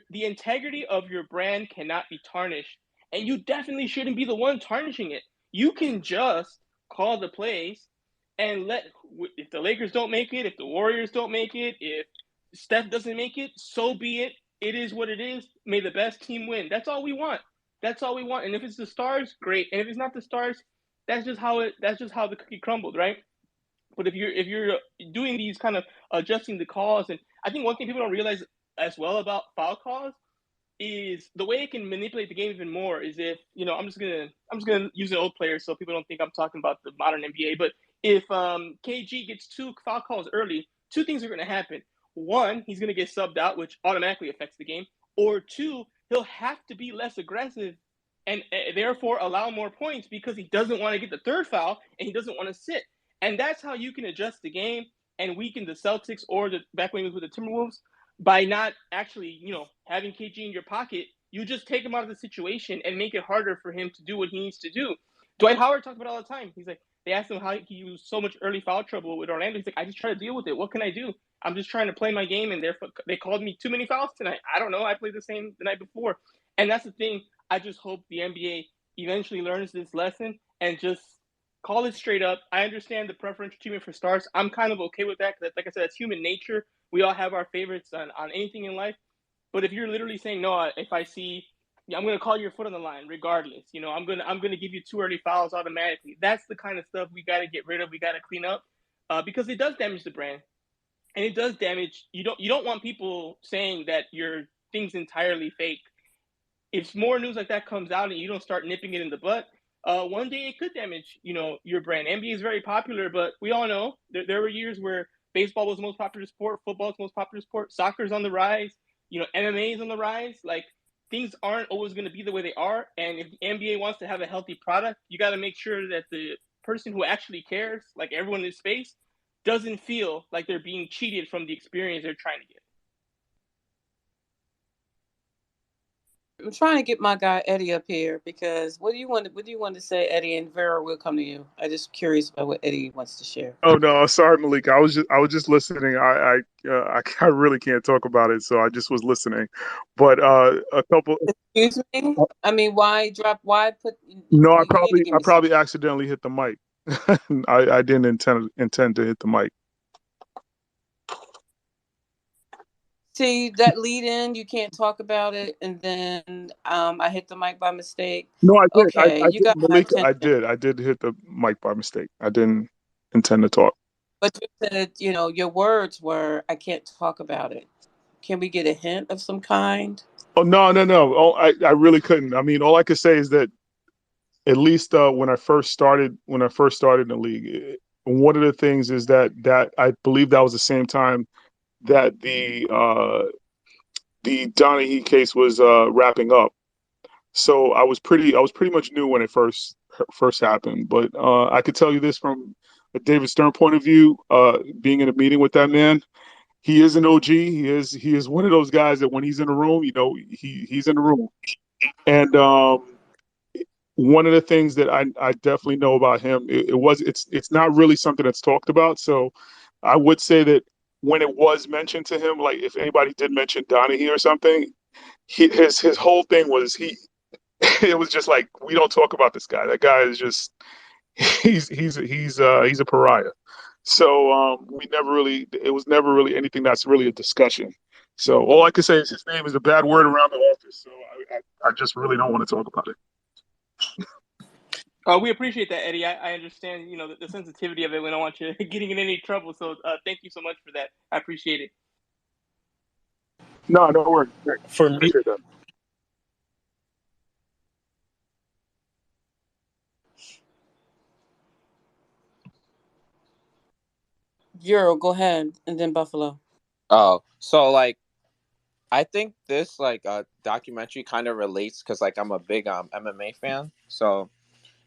the integrity of your brand cannot be tarnished, and you definitely shouldn't be the one tarnishing it. You can just call the plays and if the Lakers don't make it, if the Warriors don't make it, if Steph doesn't make it, so be it. It is what it is. May the best team win. That's all we want. That's all we want. And if it's the Stars, great. And if it's not the Stars, that's just how the cookie crumbled, right? But if you're doing these kind of adjusting the calls, and I think one thing people don't realize as well about foul calls is the way it can manipulate the game even more is if I'm just gonna use an old player so people don't think I'm talking about the modern NBA. But if KG gets 2 foul calls early, 2 things are gonna happen. One, he's gonna get subbed out, which automatically affects the game. Or 2, he'll have to be less aggressive and therefore allow more points because he doesn't want to get the 3rd foul and he doesn't want to sit. And that's how you can adjust the game and weaken the Celtics or the back when he was with the Timberwolves by not actually, having KG in your pocket. You just take him out of the situation and make it harder for him to do what he needs to do. Dwight Howard talks about it all the time. He's like, they asked him how he used so much early foul trouble with Orlando. He's like, I just try to deal with it. What can I do? I'm just trying to play my game, and they called me too many fouls tonight. I don't know. I played the same the night before. And that's the thing. I just hope the NBA eventually learns this lesson and just call it straight up. I understand the preferential treatment for stars. I'm kind of okay with that because, like I said, it's human nature. We all have our favorites on anything in life. But if you're literally saying, no, if I see, I'm going to call your foot on the line regardless. I'm going to give you 2 early fouls automatically. That's the kind of stuff we got to get rid of. We got to clean up because it does damage the brand. And it does damage. You don't want people saying that your thing's entirely fake. If more news like that comes out and you don't start nipping it in the butt, one day it could damage, your brand. NBA is very popular, but we all know there were years where baseball was the most popular sport, football is the most popular sport, soccer's on the rise, MMA is on the rise. Like, things aren't always going to be the way they are. And if the NBA wants to have a healthy product, you got to make sure that the person who actually cares, like everyone in this space, doesn't feel like they're being cheated from the experience they're trying to get. I'm trying to get my guy Eddie up here because what do you want to say, Eddie? And Vera will come to you. I'm just curious about what Eddie wants to share. Oh no, sorry, Malik. I was just listening. I really can't talk about it, so I just was listening. But a couple. Excuse me. I mean, why put? No, You need to give I me probably accidentally hit the mic. I didn't intend to hit the mic. See that lead in, you can't talk about it, and then I hit the mic by mistake. No, I did. Okay, I you did, got my Malika. attention. I did hit the mic by mistake. I didn't intend to talk. But you said, your words were, I can't talk about it. Can we get a hint of some kind? Oh no, no, no. Oh, I really couldn't. I mean, all I could say is that at least when I first started in the league, one of the things is that I believe that was the same time that the Donaghy case was wrapping up. So I was pretty much new when it first happened. But I could tell you this from a David Stern point of view, being in a meeting with that man, he is an OG. He is one of those guys that when he's in a room, he's in the room. And one of the things that I definitely know about him, it's not really something that's talked about. So I would say that when it was mentioned to him, like if anybody did mention Donaghy or something, his whole thing was it was just like we don't talk about this guy. That guy is just he's a pariah. So we never really it was never really anything that's really a discussion. So all I can say is his name is a bad word around the office. So I just really don't want to talk about it. We appreciate that, Eddie. I understand, the sensitivity of it. We don't want you getting in any trouble. So thank you so much for that. I appreciate it. No, no worries. For me, Appreciate that. Euro, go ahead, and then Buffalo. Oh, so like I think this like documentary kind of relates because like I'm a big MMA fan, so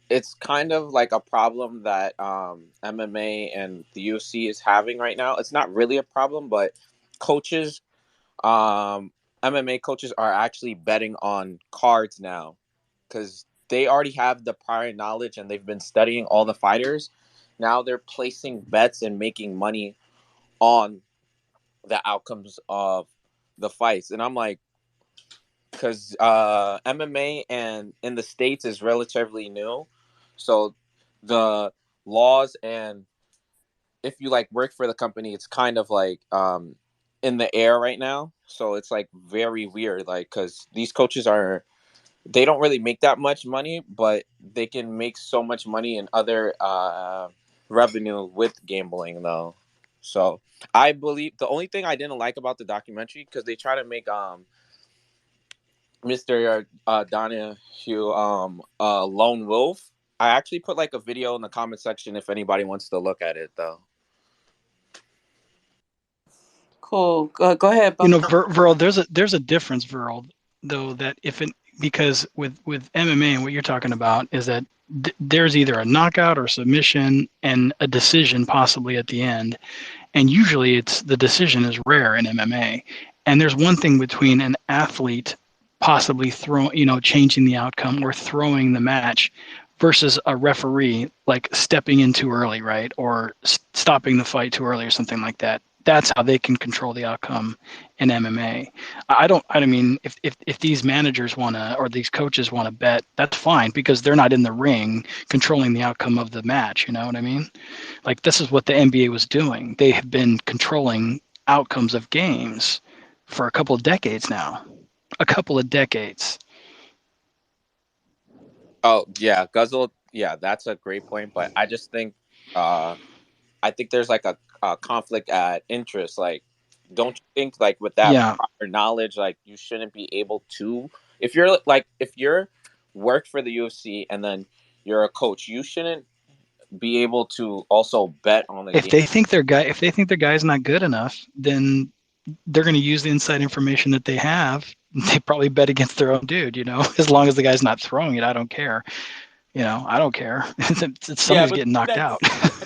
it's kind of like a problem that MMA and the UFC is having right now. It's not really a problem, but coaches, MMA coaches are actually betting on cards now because they already have the prior knowledge and they've been studying all the fighters. Now they're placing bets and making money on the outcomes of the fights. And I'm like, because MMA and in the States is relatively new. So the laws and if you like work for the company, it's kind of like in the air right now. So it's like very weird, like because these coaches they don't really make that much money, but they can make so much money in other revenue with gambling though. So I believe the only thing I didn't like about the documentary because they try to make Mr. Donahue lone wolf. I actually put like a video in the comment section if anybody wants to look at it though. Cool. Go ahead, Buffalo. Verl, there's a difference, Verl, though, that because with MMA and what you're talking about is that there's either a knockout or submission and a decision possibly at the end, and usually the decision is rare in MMA. And there's one thing between an athlete possibly changing the outcome or throwing the match versus a referee like stepping in too early, right, or stopping the fight too early or something like that. That's how they can control the outcome in MMA. I mean, if these managers want to or these coaches want to bet, that's fine because they're not in the ring controlling the outcome of the match. You know what I mean? Like this is what the NBA was doing. They have been controlling outcomes of games for a couple of decades now. A couple of decades. Oh yeah, Guzzle. Yeah, that's a great point. But I just think, I think there's like a conflict at interest. Like, don't you think like with that Yeah. prior knowledge, like you shouldn't be able to, if you're work for the UFC and then you're a coach, you shouldn't be able to also bet on the If game. they think their guy's not good enough, then they're going to use the inside information that they have. They probably bet against their own dude, as long as the guy's not throwing it. I don't care. I don't care. Yeah, Somebody's but getting knocked out. I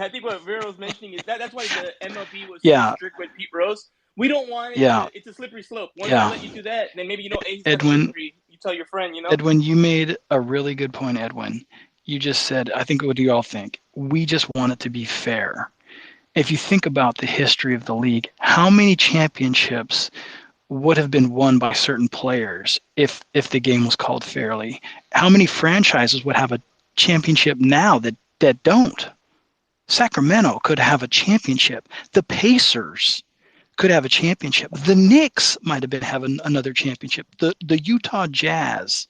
think what Vero's mentioning is that's why the MLB was so Yeah. strict with Pete Rose. We don't want it Yeah. to. It's a slippery slope. Once they Yeah. let you do that, then maybe hey, he's got an Edwin, injury. You tell your friend, Edwin, you made a really good point, Edwin. You just said, I think, what do you all think? We just want it to be fair. If you think about the history of the league, how many championships would have been won by certain players if the game was called fairly? How many franchises would have a championship now that don't? Sacramento could have a championship. The Pacers could have a championship. The Knicks might have been having another championship. The Utah Jazz,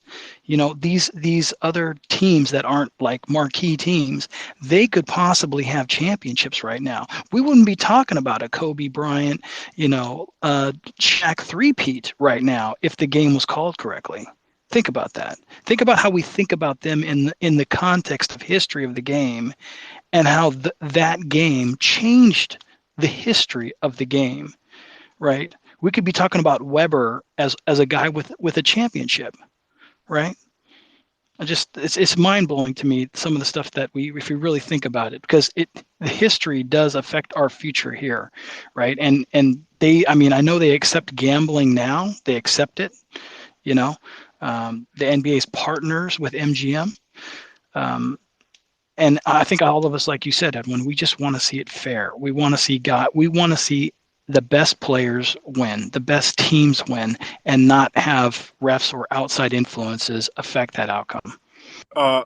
these other teams that aren't like marquee teams, they could possibly have championships right now. We wouldn't be talking about a Kobe Bryant, Shaq three-peat right now if the game was called correctly. Think about that. Think about how we think about them in the context of history of the game, and how that game changed the history of the game, right? We could be talking about Weber as a guy with a championship, right? It's mind blowing to me, some of the stuff that if we really think about it, because the history does affect our future here, right? And I know they accept gambling now. They accept it, the NBA's partners with MGM. And I think all of us, like you said, Edwin, we just want to see it fair. We want to see the best players win, the best teams win, and not have refs or outside influences affect that outcome. A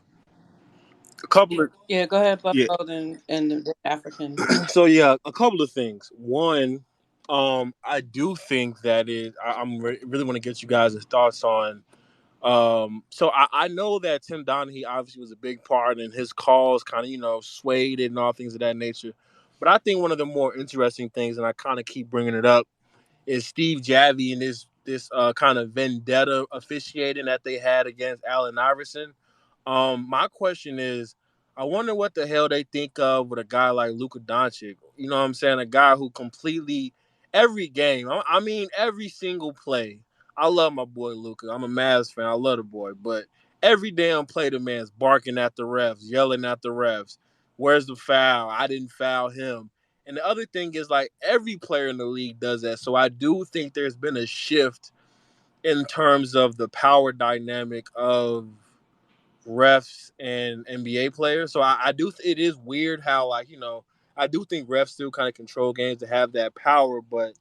couple of Yeah, go ahead, yeah. Buffalo and the African. So yeah, a couple of things. One, I do think that really want to get you guys' thoughts on. So I know that Tim Donaghy obviously was a big part, and his calls kind of swayed it and all things of that nature. But I think one of the more interesting things, and I kind of keep bringing it up, is Steve Javie and this kind of vendetta officiating that they had against Allen Iverson. My question is, I wonder what the hell they think of with a guy like Luka Doncic. You know what I'm saying? A guy who completely every game, I mean every single play. I love my boy Luka. I'm a Mavs fan. I love the boy, but every damn play the man's barking at the refs, yelling at the refs. Where's the foul? I didn't foul him. And the other thing is, like, every player in the league does that. So I do think there's been a shift in terms of the power dynamic of refs and NBA players. So I do. It is weird how, like, I do think refs still kind of control games to have that power, but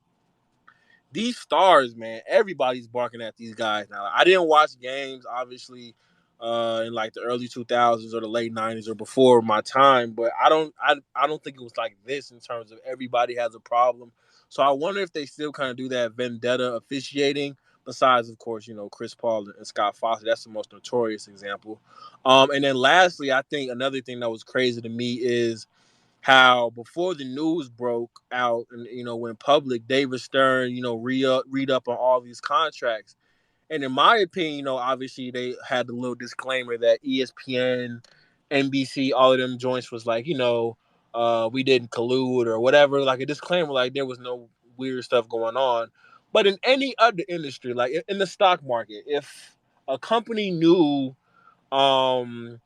these stars, man, everybody's barking at these guys now. I didn't watch games, obviously, in like the early 2000s or the late 90s or before my time, but I don't think it was like this in terms of everybody has a problem. So I wonder if they still kind of do that vendetta officiating. Besides, of course, Chris Paul and Scott Foster. That's the most notorious example. And then lastly, I think another thing that was crazy to me is how before the news broke out and went public, David Stern, read up on all these contracts. And in my opinion, obviously they had the little disclaimer that ESPN, NBC, all of them joints was like, we didn't collude or whatever, like a disclaimer, like there was no weird stuff going on. But in any other industry, like in the stock market, if a company knew um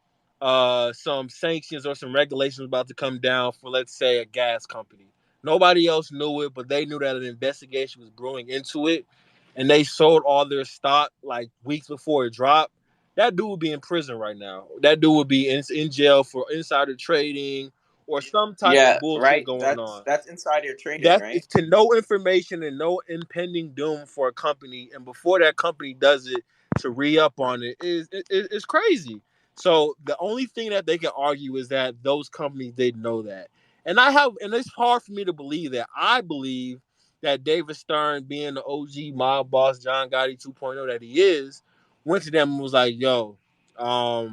some sanctions or some regulations about to come down for, let's say, a gas company. Nobody else knew it, but they knew that an investigation was brewing into it, and they sold all their stock like weeks before it dropped. That dude would be in prison right now. That dude would be in jail for insider trading or some type of Yeah, bullshit right. going on. That's insider trading, That right? is to no information and no impending doom for a company, and before that company does it, to re-up on it is crazy. So the only thing that they can argue is that those companies didn't know that, and it's hard for me to believe that. I believe that David Stern, being the OG mob boss, John Gotti 2.0 that he is, went to them and was like, "Yo, I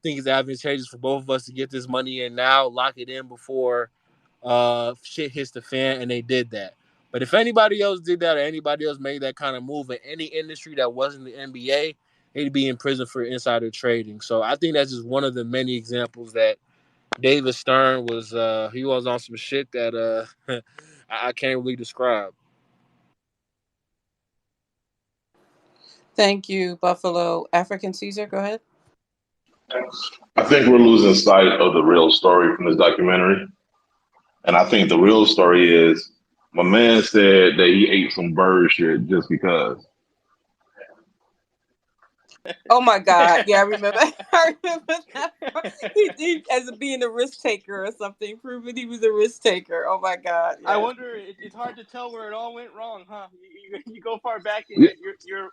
think it's advantageous for both of us to get this money in now, lock it in before shit hits the fan," and they did that. But if anybody else did that or anybody else made that kind of move in any industry that wasn't the NBA, they'd be in prison for insider trading. So I think that's just one of the many examples that David Stern he was on some shit that I can't really describe. Thank you, Buffalo. African Caesar, go ahead. I think we're losing sight of the real story from this documentary. And I think the real story is my man said that he ate some bird shit just because. Oh my God! Yeah, I remember. I remember that. He as being a risk taker or something, proving he was a risk taker. Oh my God! I Yes. wonder. It's hard to tell where it all went wrong, huh? You go far back and Yeah,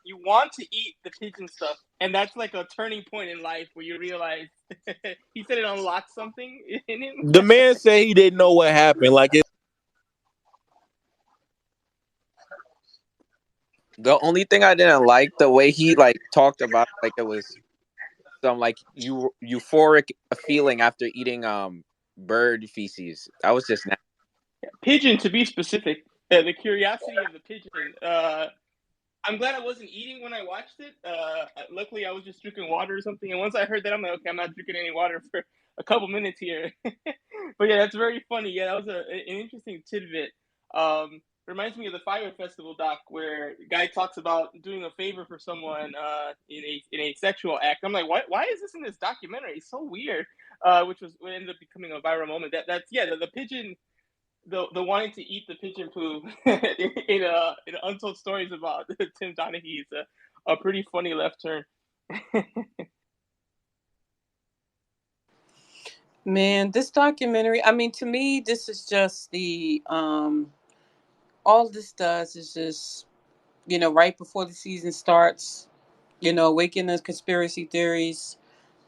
you want to eat the pigeon stuff, and that's like a turning point in life where you realize he said it unlocked something in him. The man said he didn't know what happened. Like The only thing I didn't like the way he like talked about it, like it was some like euphoric feeling after eating bird feces. That was just nasty. Pigeon, to be specific. The curiosity of the pigeon. I'm glad I wasn't eating when I watched it. Luckily, I was just drinking water or something. And once I heard that, I'm like, okay, I'm not drinking any water for a couple minutes here. But yeah, that's very funny. Yeah, that was an interesting tidbit. Reminds me of the Fire Festival doc where a guy talks about doing a favor for someone in a sexual act. I'm like, why is this in this documentary? It's so weird. Which was what ended up becoming a viral moment. That's yeah, the pigeon, the wanting to eat the pigeon poo in Untold Stories about Tim Donaghy is a pretty funny left turn. Man, this documentary, I mean, to me, this is just all this does is just, right before the season starts, waking the conspiracy theories,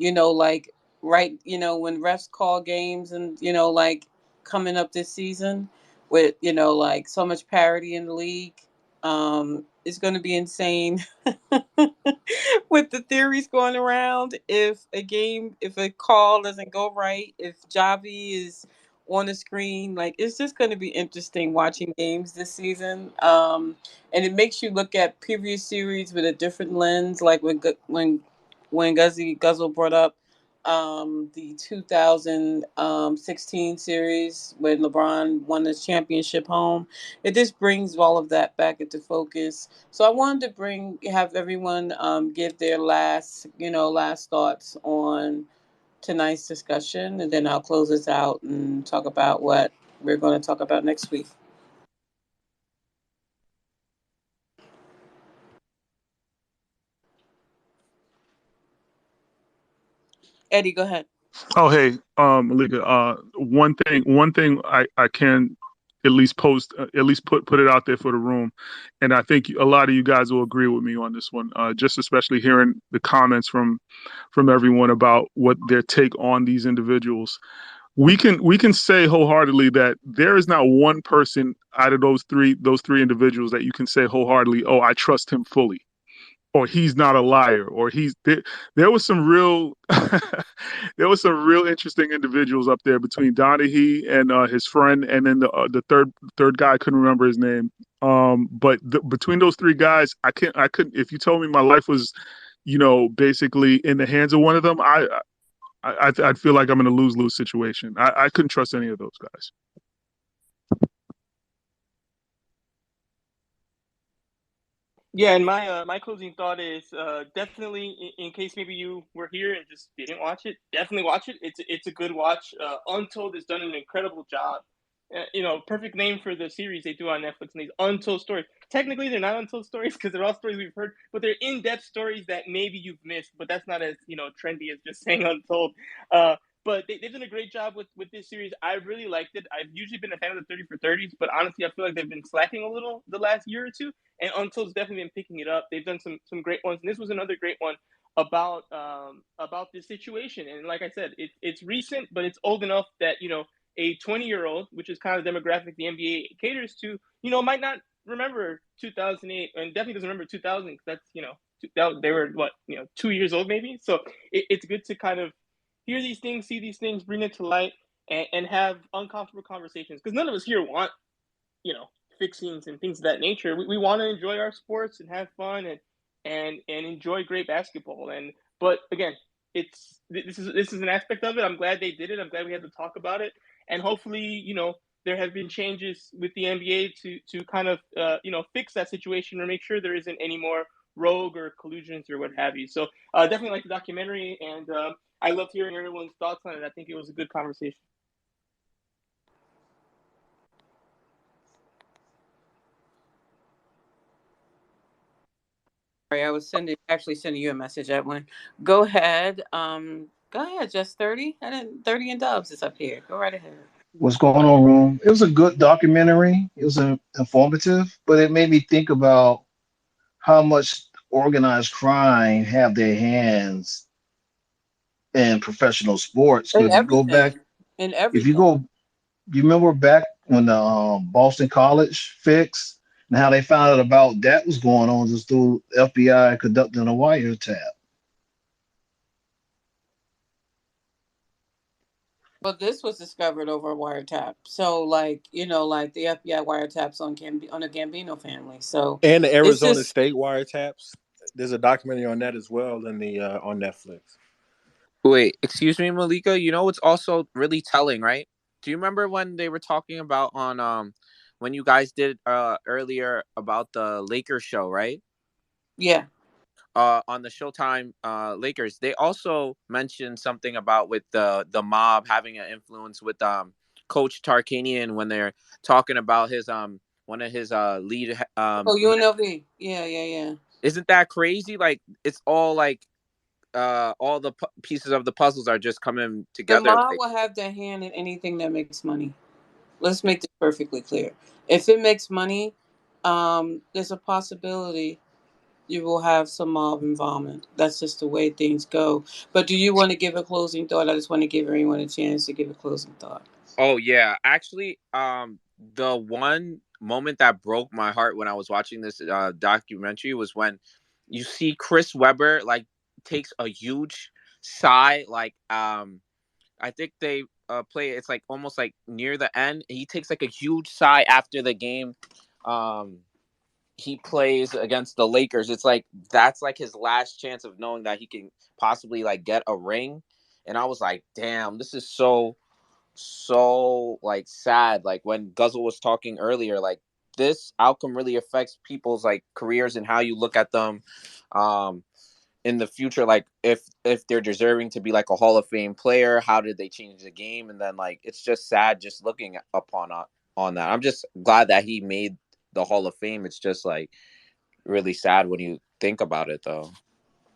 like, right, when refs call games and, like, coming up this season with, like, so much parity in the league. It's going to be insane with the theories going around. If a call doesn't go right, if Javi is on the screen, like, it's just going to be interesting watching games this season. And it makes you look at previous series with a different lens, like when Guzzy Guzzle brought up the 2016 series when LeBron won the championship home. It just brings all of that back into focus. So I wanted to have everyone give their last thoughts on tonight's discussion, and then I'll close this out and talk about what we're going to talk about next week. Eddie, go ahead. Oh, hey, Malika. One thing I can at least put it out there for the room, and I think a lot of you guys will agree with me on this one. Just especially hearing the comments from everyone about what their take on these individuals. We can say wholeheartedly that there is not one person out of those three individuals that you can say wholeheartedly, oh, I trust him fully, or he's not a liar, or there was some real there was some real interesting individuals up there between Donaghy and his friend, and then the third guy, I couldn't remember his name. But between those three guys, I couldn't. If you told me my life was, basically in the hands of one of them, I'd feel like I'm in a lose-lose situation. I couldn't trust any of those guys. Yeah, and my closing thought is definitely in case maybe you were here and just didn't watch it, definitely watch it. It's a good watch. Untold has done an incredible job. Perfect name for the series they do on Netflix. And these untold stories. Technically, they're not untold stories because they're all stories we've heard, but they're in-depth stories that maybe you've missed. But that's not as trendy as just saying untold. But they've done a great job with this series. I really liked it. I've usually been a fan of the 30 for 30s, but honestly, I feel like they've been slacking a little the last year or two. And Untold's definitely been picking it up. They've done some great ones, and this was another great one about this situation. And like I said, it's recent, but it's old enough that a 20-year-old, which is kind of the demographic the NBA caters to, might not remember 2008, and definitely doesn't remember 2000 because they were 2 years old maybe. So it's good to kind of hear these things, see these things, bring it to light, and have uncomfortable conversations because none of us here want fixings and things of that nature. We want to enjoy our sports and have fun and enjoy great basketball. But again, this is an aspect of it. I'm glad they did it. I'm glad we had to talk about it, and hopefully there have been changes with the NBA to kind of fix that situation or make sure there isn't any more rogue or collusions or what have you. So definitely like the documentary, and I loved hearing everyone's thoughts on it. I think it was a good conversation. Sorry, I was actually sending you a message at one. Go ahead. Go ahead, just 30. I didn't 30 and Dubs is up here. Go right ahead. What's going on, room? It was a good documentary. It was informative, but it made me think about how much organized crime have their hands in professional sports. In Because if you go back, everything. In if you everything. go, you remember back when the Boston College fix, And how they found out about that was going on is through FBI conducting a wiretap. But this was discovered over a wiretap. So, like, like the FBI wiretaps on the Gambino family. So And the it's Arizona just, State wiretaps. There's a documentary on that as well in the on Netflix. Wait, excuse me, Malika. You know what's also really telling, right? Do you remember when they were talking about on when you guys did earlier about the Lakers show, right? yeah. On the Showtime Lakers, they also mentioned something about with the mob having an influence with Coach Tarkanian when they're talking about his one of his lead Oh, UNLV. Yeah, yeah, yeah. isn't that crazy? Like it's all like all the pieces of the puzzles are just coming The together. mob Like, will have their hand in anything that makes money. Let's make this perfectly clear. If it makes money, there's a possibility you will have some mob involvement. That's just the way things go. But do you want to give a closing thought? I just want to give everyone a chance to give a closing thought. oh yeah, actually, the one moment that broke my heart when I was watching this documentary was when you see Chris Webber like takes a huge sigh, like I think they play. It's like almost like near the end. He takes like a huge sigh after the game. Um, he plays against the Lakers. It's like that's like his last chance of knowing that he can possibly like get a ring. And I was like, damn, this is so like sad. Like when Guzzle was talking earlier, like this outcome really affects people's like careers and how you look at them. Um, in the future, like if they're deserving to be like a Hall of Fame player, how did they change the game? And then like it's just sad just looking upon on that. I'm just glad that he made the Hall of Fame. It's just like really sad when you think about it though,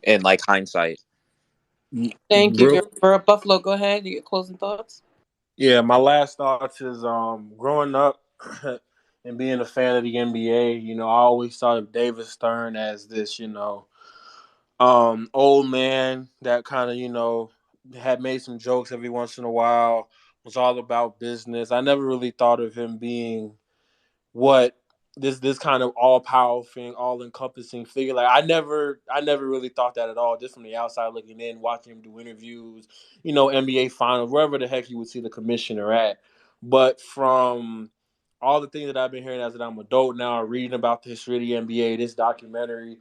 in like hindsight. Thank you, Real, Buffalo. Go ahead. Your closing thoughts. yeah, my last thoughts is growing up and being a fan of the NBA. I always thought of David Stern as this, old man that kind of had made some jokes every once in a while. Was all about business. I never really thought of him being what this kind of all powerful, all encompassing figure. Like I never really thought that at all. Just from the outside looking in, watching him do interviews, NBA finals, wherever the heck you would see the commissioner at. But from all the things that I've been hearing as I'm an adult now, reading about the history of the NBA, this documentary,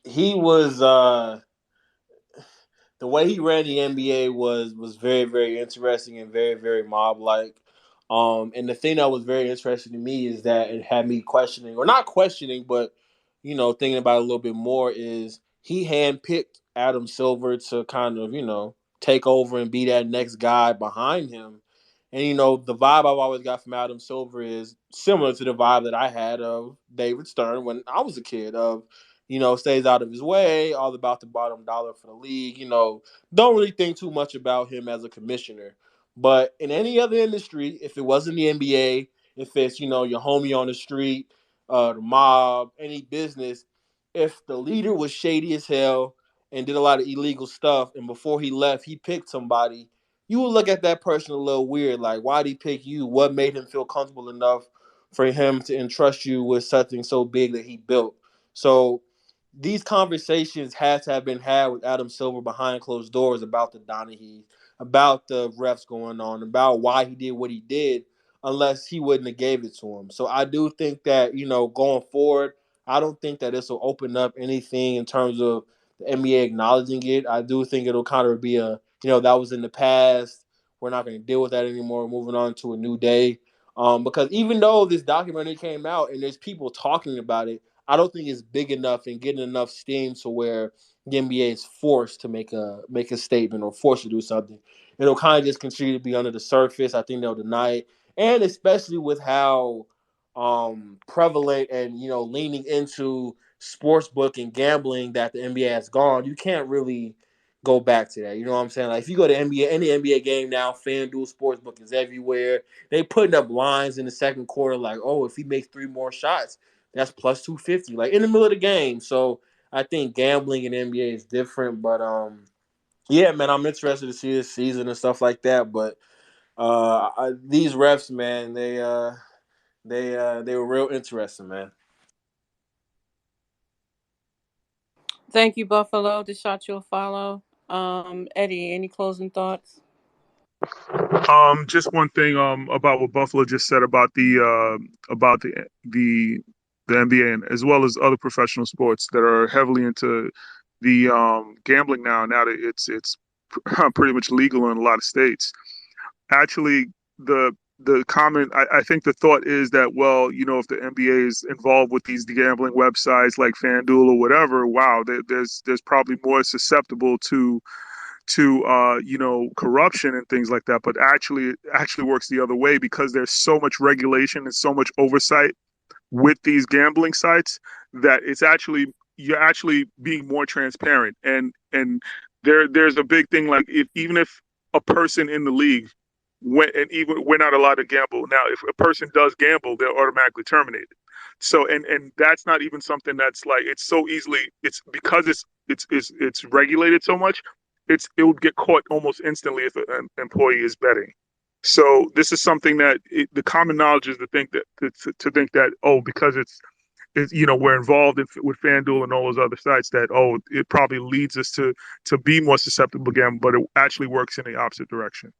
he was the way he ran the NBA was very very interesting and very very mob like. And the thing that was very interesting to me is that it had me questioning, or not questioning, but thinking about it a little bit more. Is he handpicked Adam Silver to kind of take over and be that next guy behind him? And the vibe I've always got from Adam Silver is similar to the vibe that I had of David Stern when I was a kid. Of stays out of his way, all about the bottom dollar for the league. Don't really think too much about him as a commissioner. But in any other industry, if it wasn't the NBA, if it's, your homie on the street, the mob, any business, if the leader was shady as hell and did a lot of illegal stuff, and before he left, he picked somebody, you would look at that person a little weird. Like, why did he pick you? What made him feel comfortable enough for him to entrust you with something so big that he built? So these conversations had to have been had with Adam Silver behind closed doors about the Donaghy, about the refs going on, about why he did what he did, unless he wouldn't have gave it to him. So I do think that, going forward, I don't think that this will open up anything in terms of the NBA acknowledging it. I do think it'll kind of be a, that was in the past. We're not going to deal with that anymore. Moving on to a new day. Because even though this documentary came out and there's people talking about it, I don't think it's big enough and getting enough steam to where the NBA is forced to make a statement or forced to do something. It'll kind of just continue to be under the surface. I think they'll deny it, and especially with how prevalent and leaning into sports book and gambling that the NBA has gone, you can't really go back to that. You know what I'm saying? Like if you go to any NBA game now, FanDuel Sportsbook is everywhere. They putting up lines in the second quarter, like, oh, if he makes 3 more shots, that's plus 250, like in the middle of the game. So I think gambling in NBA is different. But yeah, man, I'm interested to see this season and stuff like that. But these refs, man, They were real interesting, man. Thank you, Buffalo. The shot you'll follow. Eddie, any closing thoughts? Just one thing about what Buffalo just said about the the NBA and as well as other professional sports that are heavily into the gambling now. Now that it's pretty much legal in a lot of states. Actually, the comment I think the thought is that, well, if the NBA is involved with these gambling websites like FanDuel or whatever, wow, there's probably more susceptible to corruption and things like that. But actually it actually works the other way because there's so much regulation and so much oversight with these gambling sites that you're actually being more transparent. And there's a big thing, like, if even if a person in the league went, and even we're not allowed to gamble now, if a person does gamble, they're automatically terminated. So and that's not even something that's like, it's so easily, it's because it's regulated so much, it would get caught almost instantly if an employee is betting. So this is something that the common knowledge is to think that to think that, oh, because it's we're involved with FanDuel and all those other sites, that, oh, it probably leads us to be more susceptible again, but it actually works in the opposite direction.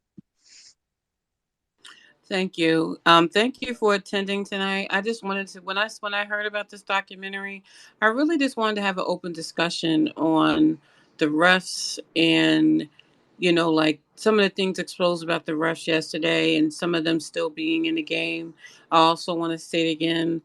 Thank you. Thank you for attending tonight. I just wanted to, when I heard about this documentary, I really just wanted to have an open discussion on the refs and, like some of the things exposed about the refs yesterday and some of them still being in the game. I also want to state again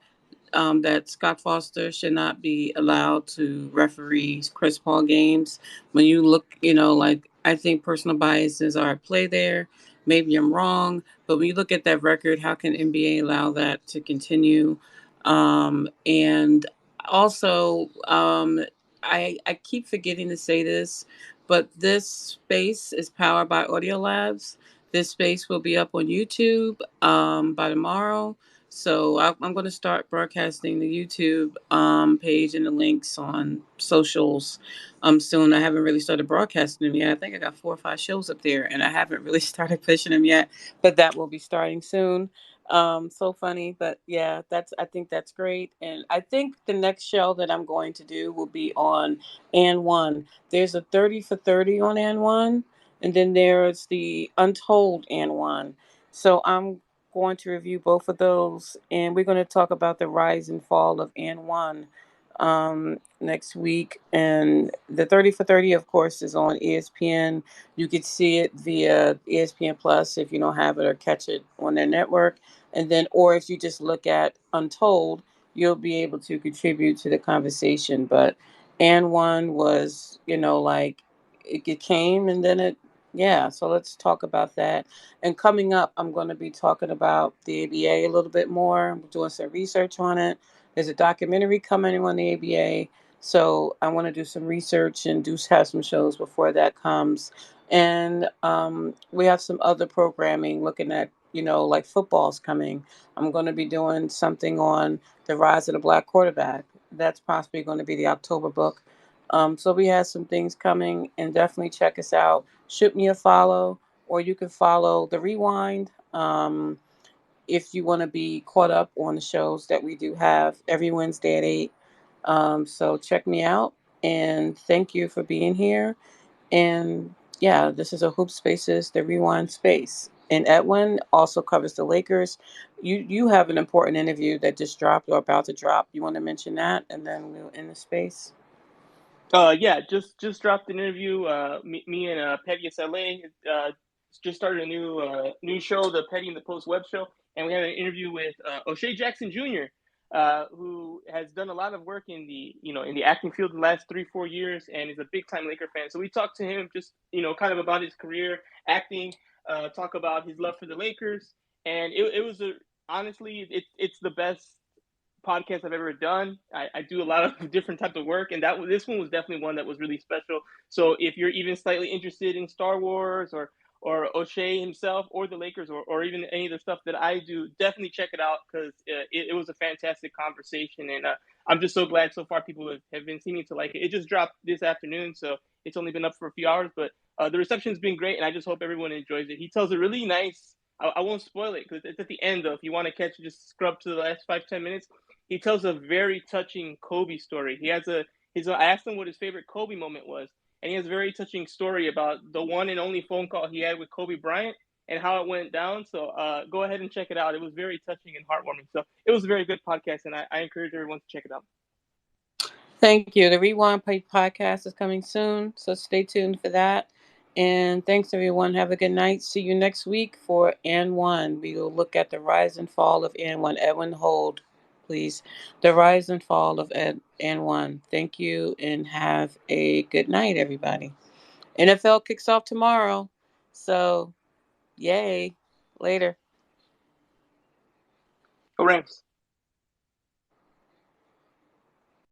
that Scott Foster should not be allowed to referee Chris Paul games. When you look, like, I think personal biases are at play there. Maybe I'm wrong, but when you look at that record, how can NBA allow that to continue? And also, I keep forgetting to say this, but this space is powered by Audio Labs. This space will be up on YouTube by tomorrow. So I'm going to start broadcasting the YouTube page and the links on socials soon. I haven't really started broadcasting them yet. I think I got 4 or 5 shows up there, and I haven't really started pushing them yet. But that will be starting soon. So funny, but yeah, I think that's great. And I think the next show that I'm going to do will be on and one. There's a 30 for 30 on and one, and then there's the Untold and one. So I'm going to review both of those, and we're going to talk about the rise and fall of and one next week. And the 30 for 30, of course, is on ESPN. You could see it via ESPN Plus if you don't have it, or catch it on their network. And then, or if you just look at Untold, you'll be able to contribute to the conversation. But and one was, like, it came and then yeah. So let's talk about that. And coming up, I'm going to be talking about the ABA a little bit more. I'm doing some research on it. There's a documentary coming on the ABA. So I want to do some research and have some shows before that comes. And we have some other programming looking at, like football's coming. I'm going to be doing something on the rise of the black quarterback. That's possibly going to be the October book. So we have some things coming, and definitely check us out. Shoot me a follow, or you can follow the Rewind. If you want to be caught up on the shows that we do have every Wednesday at 8. So check me out, and thank you for being here. And yeah, this is a Hoop Spaces, the Rewind space. And Edwin also covers the Lakers. You have an important interview that just dropped or about to drop. You want to mention that, and then we'll end the space. Yeah, just dropped an interview. Me and Petty SLA just started a new show, the Petty and the Post web show, and we had an interview with O'Shea Jackson Jr., who has done a lot of work in the acting field the last 3-4 years, and is a big time Laker fan. So we talked to him just kind of about his career acting, talk about his love for the Lakers, and it was honestly it's the best podcast I've ever done. I do a lot of different types of work, and this one was definitely one that was really special. So if you're even slightly interested in Star Wars or O'Shea himself or the Lakers or even any of the stuff that I do, definitely check it out because it was a fantastic conversation, and I'm just so glad so far people have been seeming to like it. It just dropped this afternoon, so it's only been up for a few hours, but the reception's been great, and I just hope everyone enjoys it. He tells a really nice, I won't spoil it because it's at the end, though. If you want to catch it, just scrub to the last 5-10 minutes. He tells a very touching Kobe story. I asked him what his favorite Kobe moment was, and he has a very touching story about the one and only phone call he had with Kobe Bryant and how it went down. So go ahead and check it out. It was very touching and heartwarming. So it was a very good podcast, and I encourage everyone to check it out. Thank you. The Rewind podcast is coming soon, so stay tuned for that. And thanks, everyone. Have a good night. See you next week for N1. We will look at the rise and fall of N1. Edwin, hold, please. The rise and fall of N1. Thank you, and have a good night, everybody. NFL kicks off tomorrow, so yay. Later. Go Rams.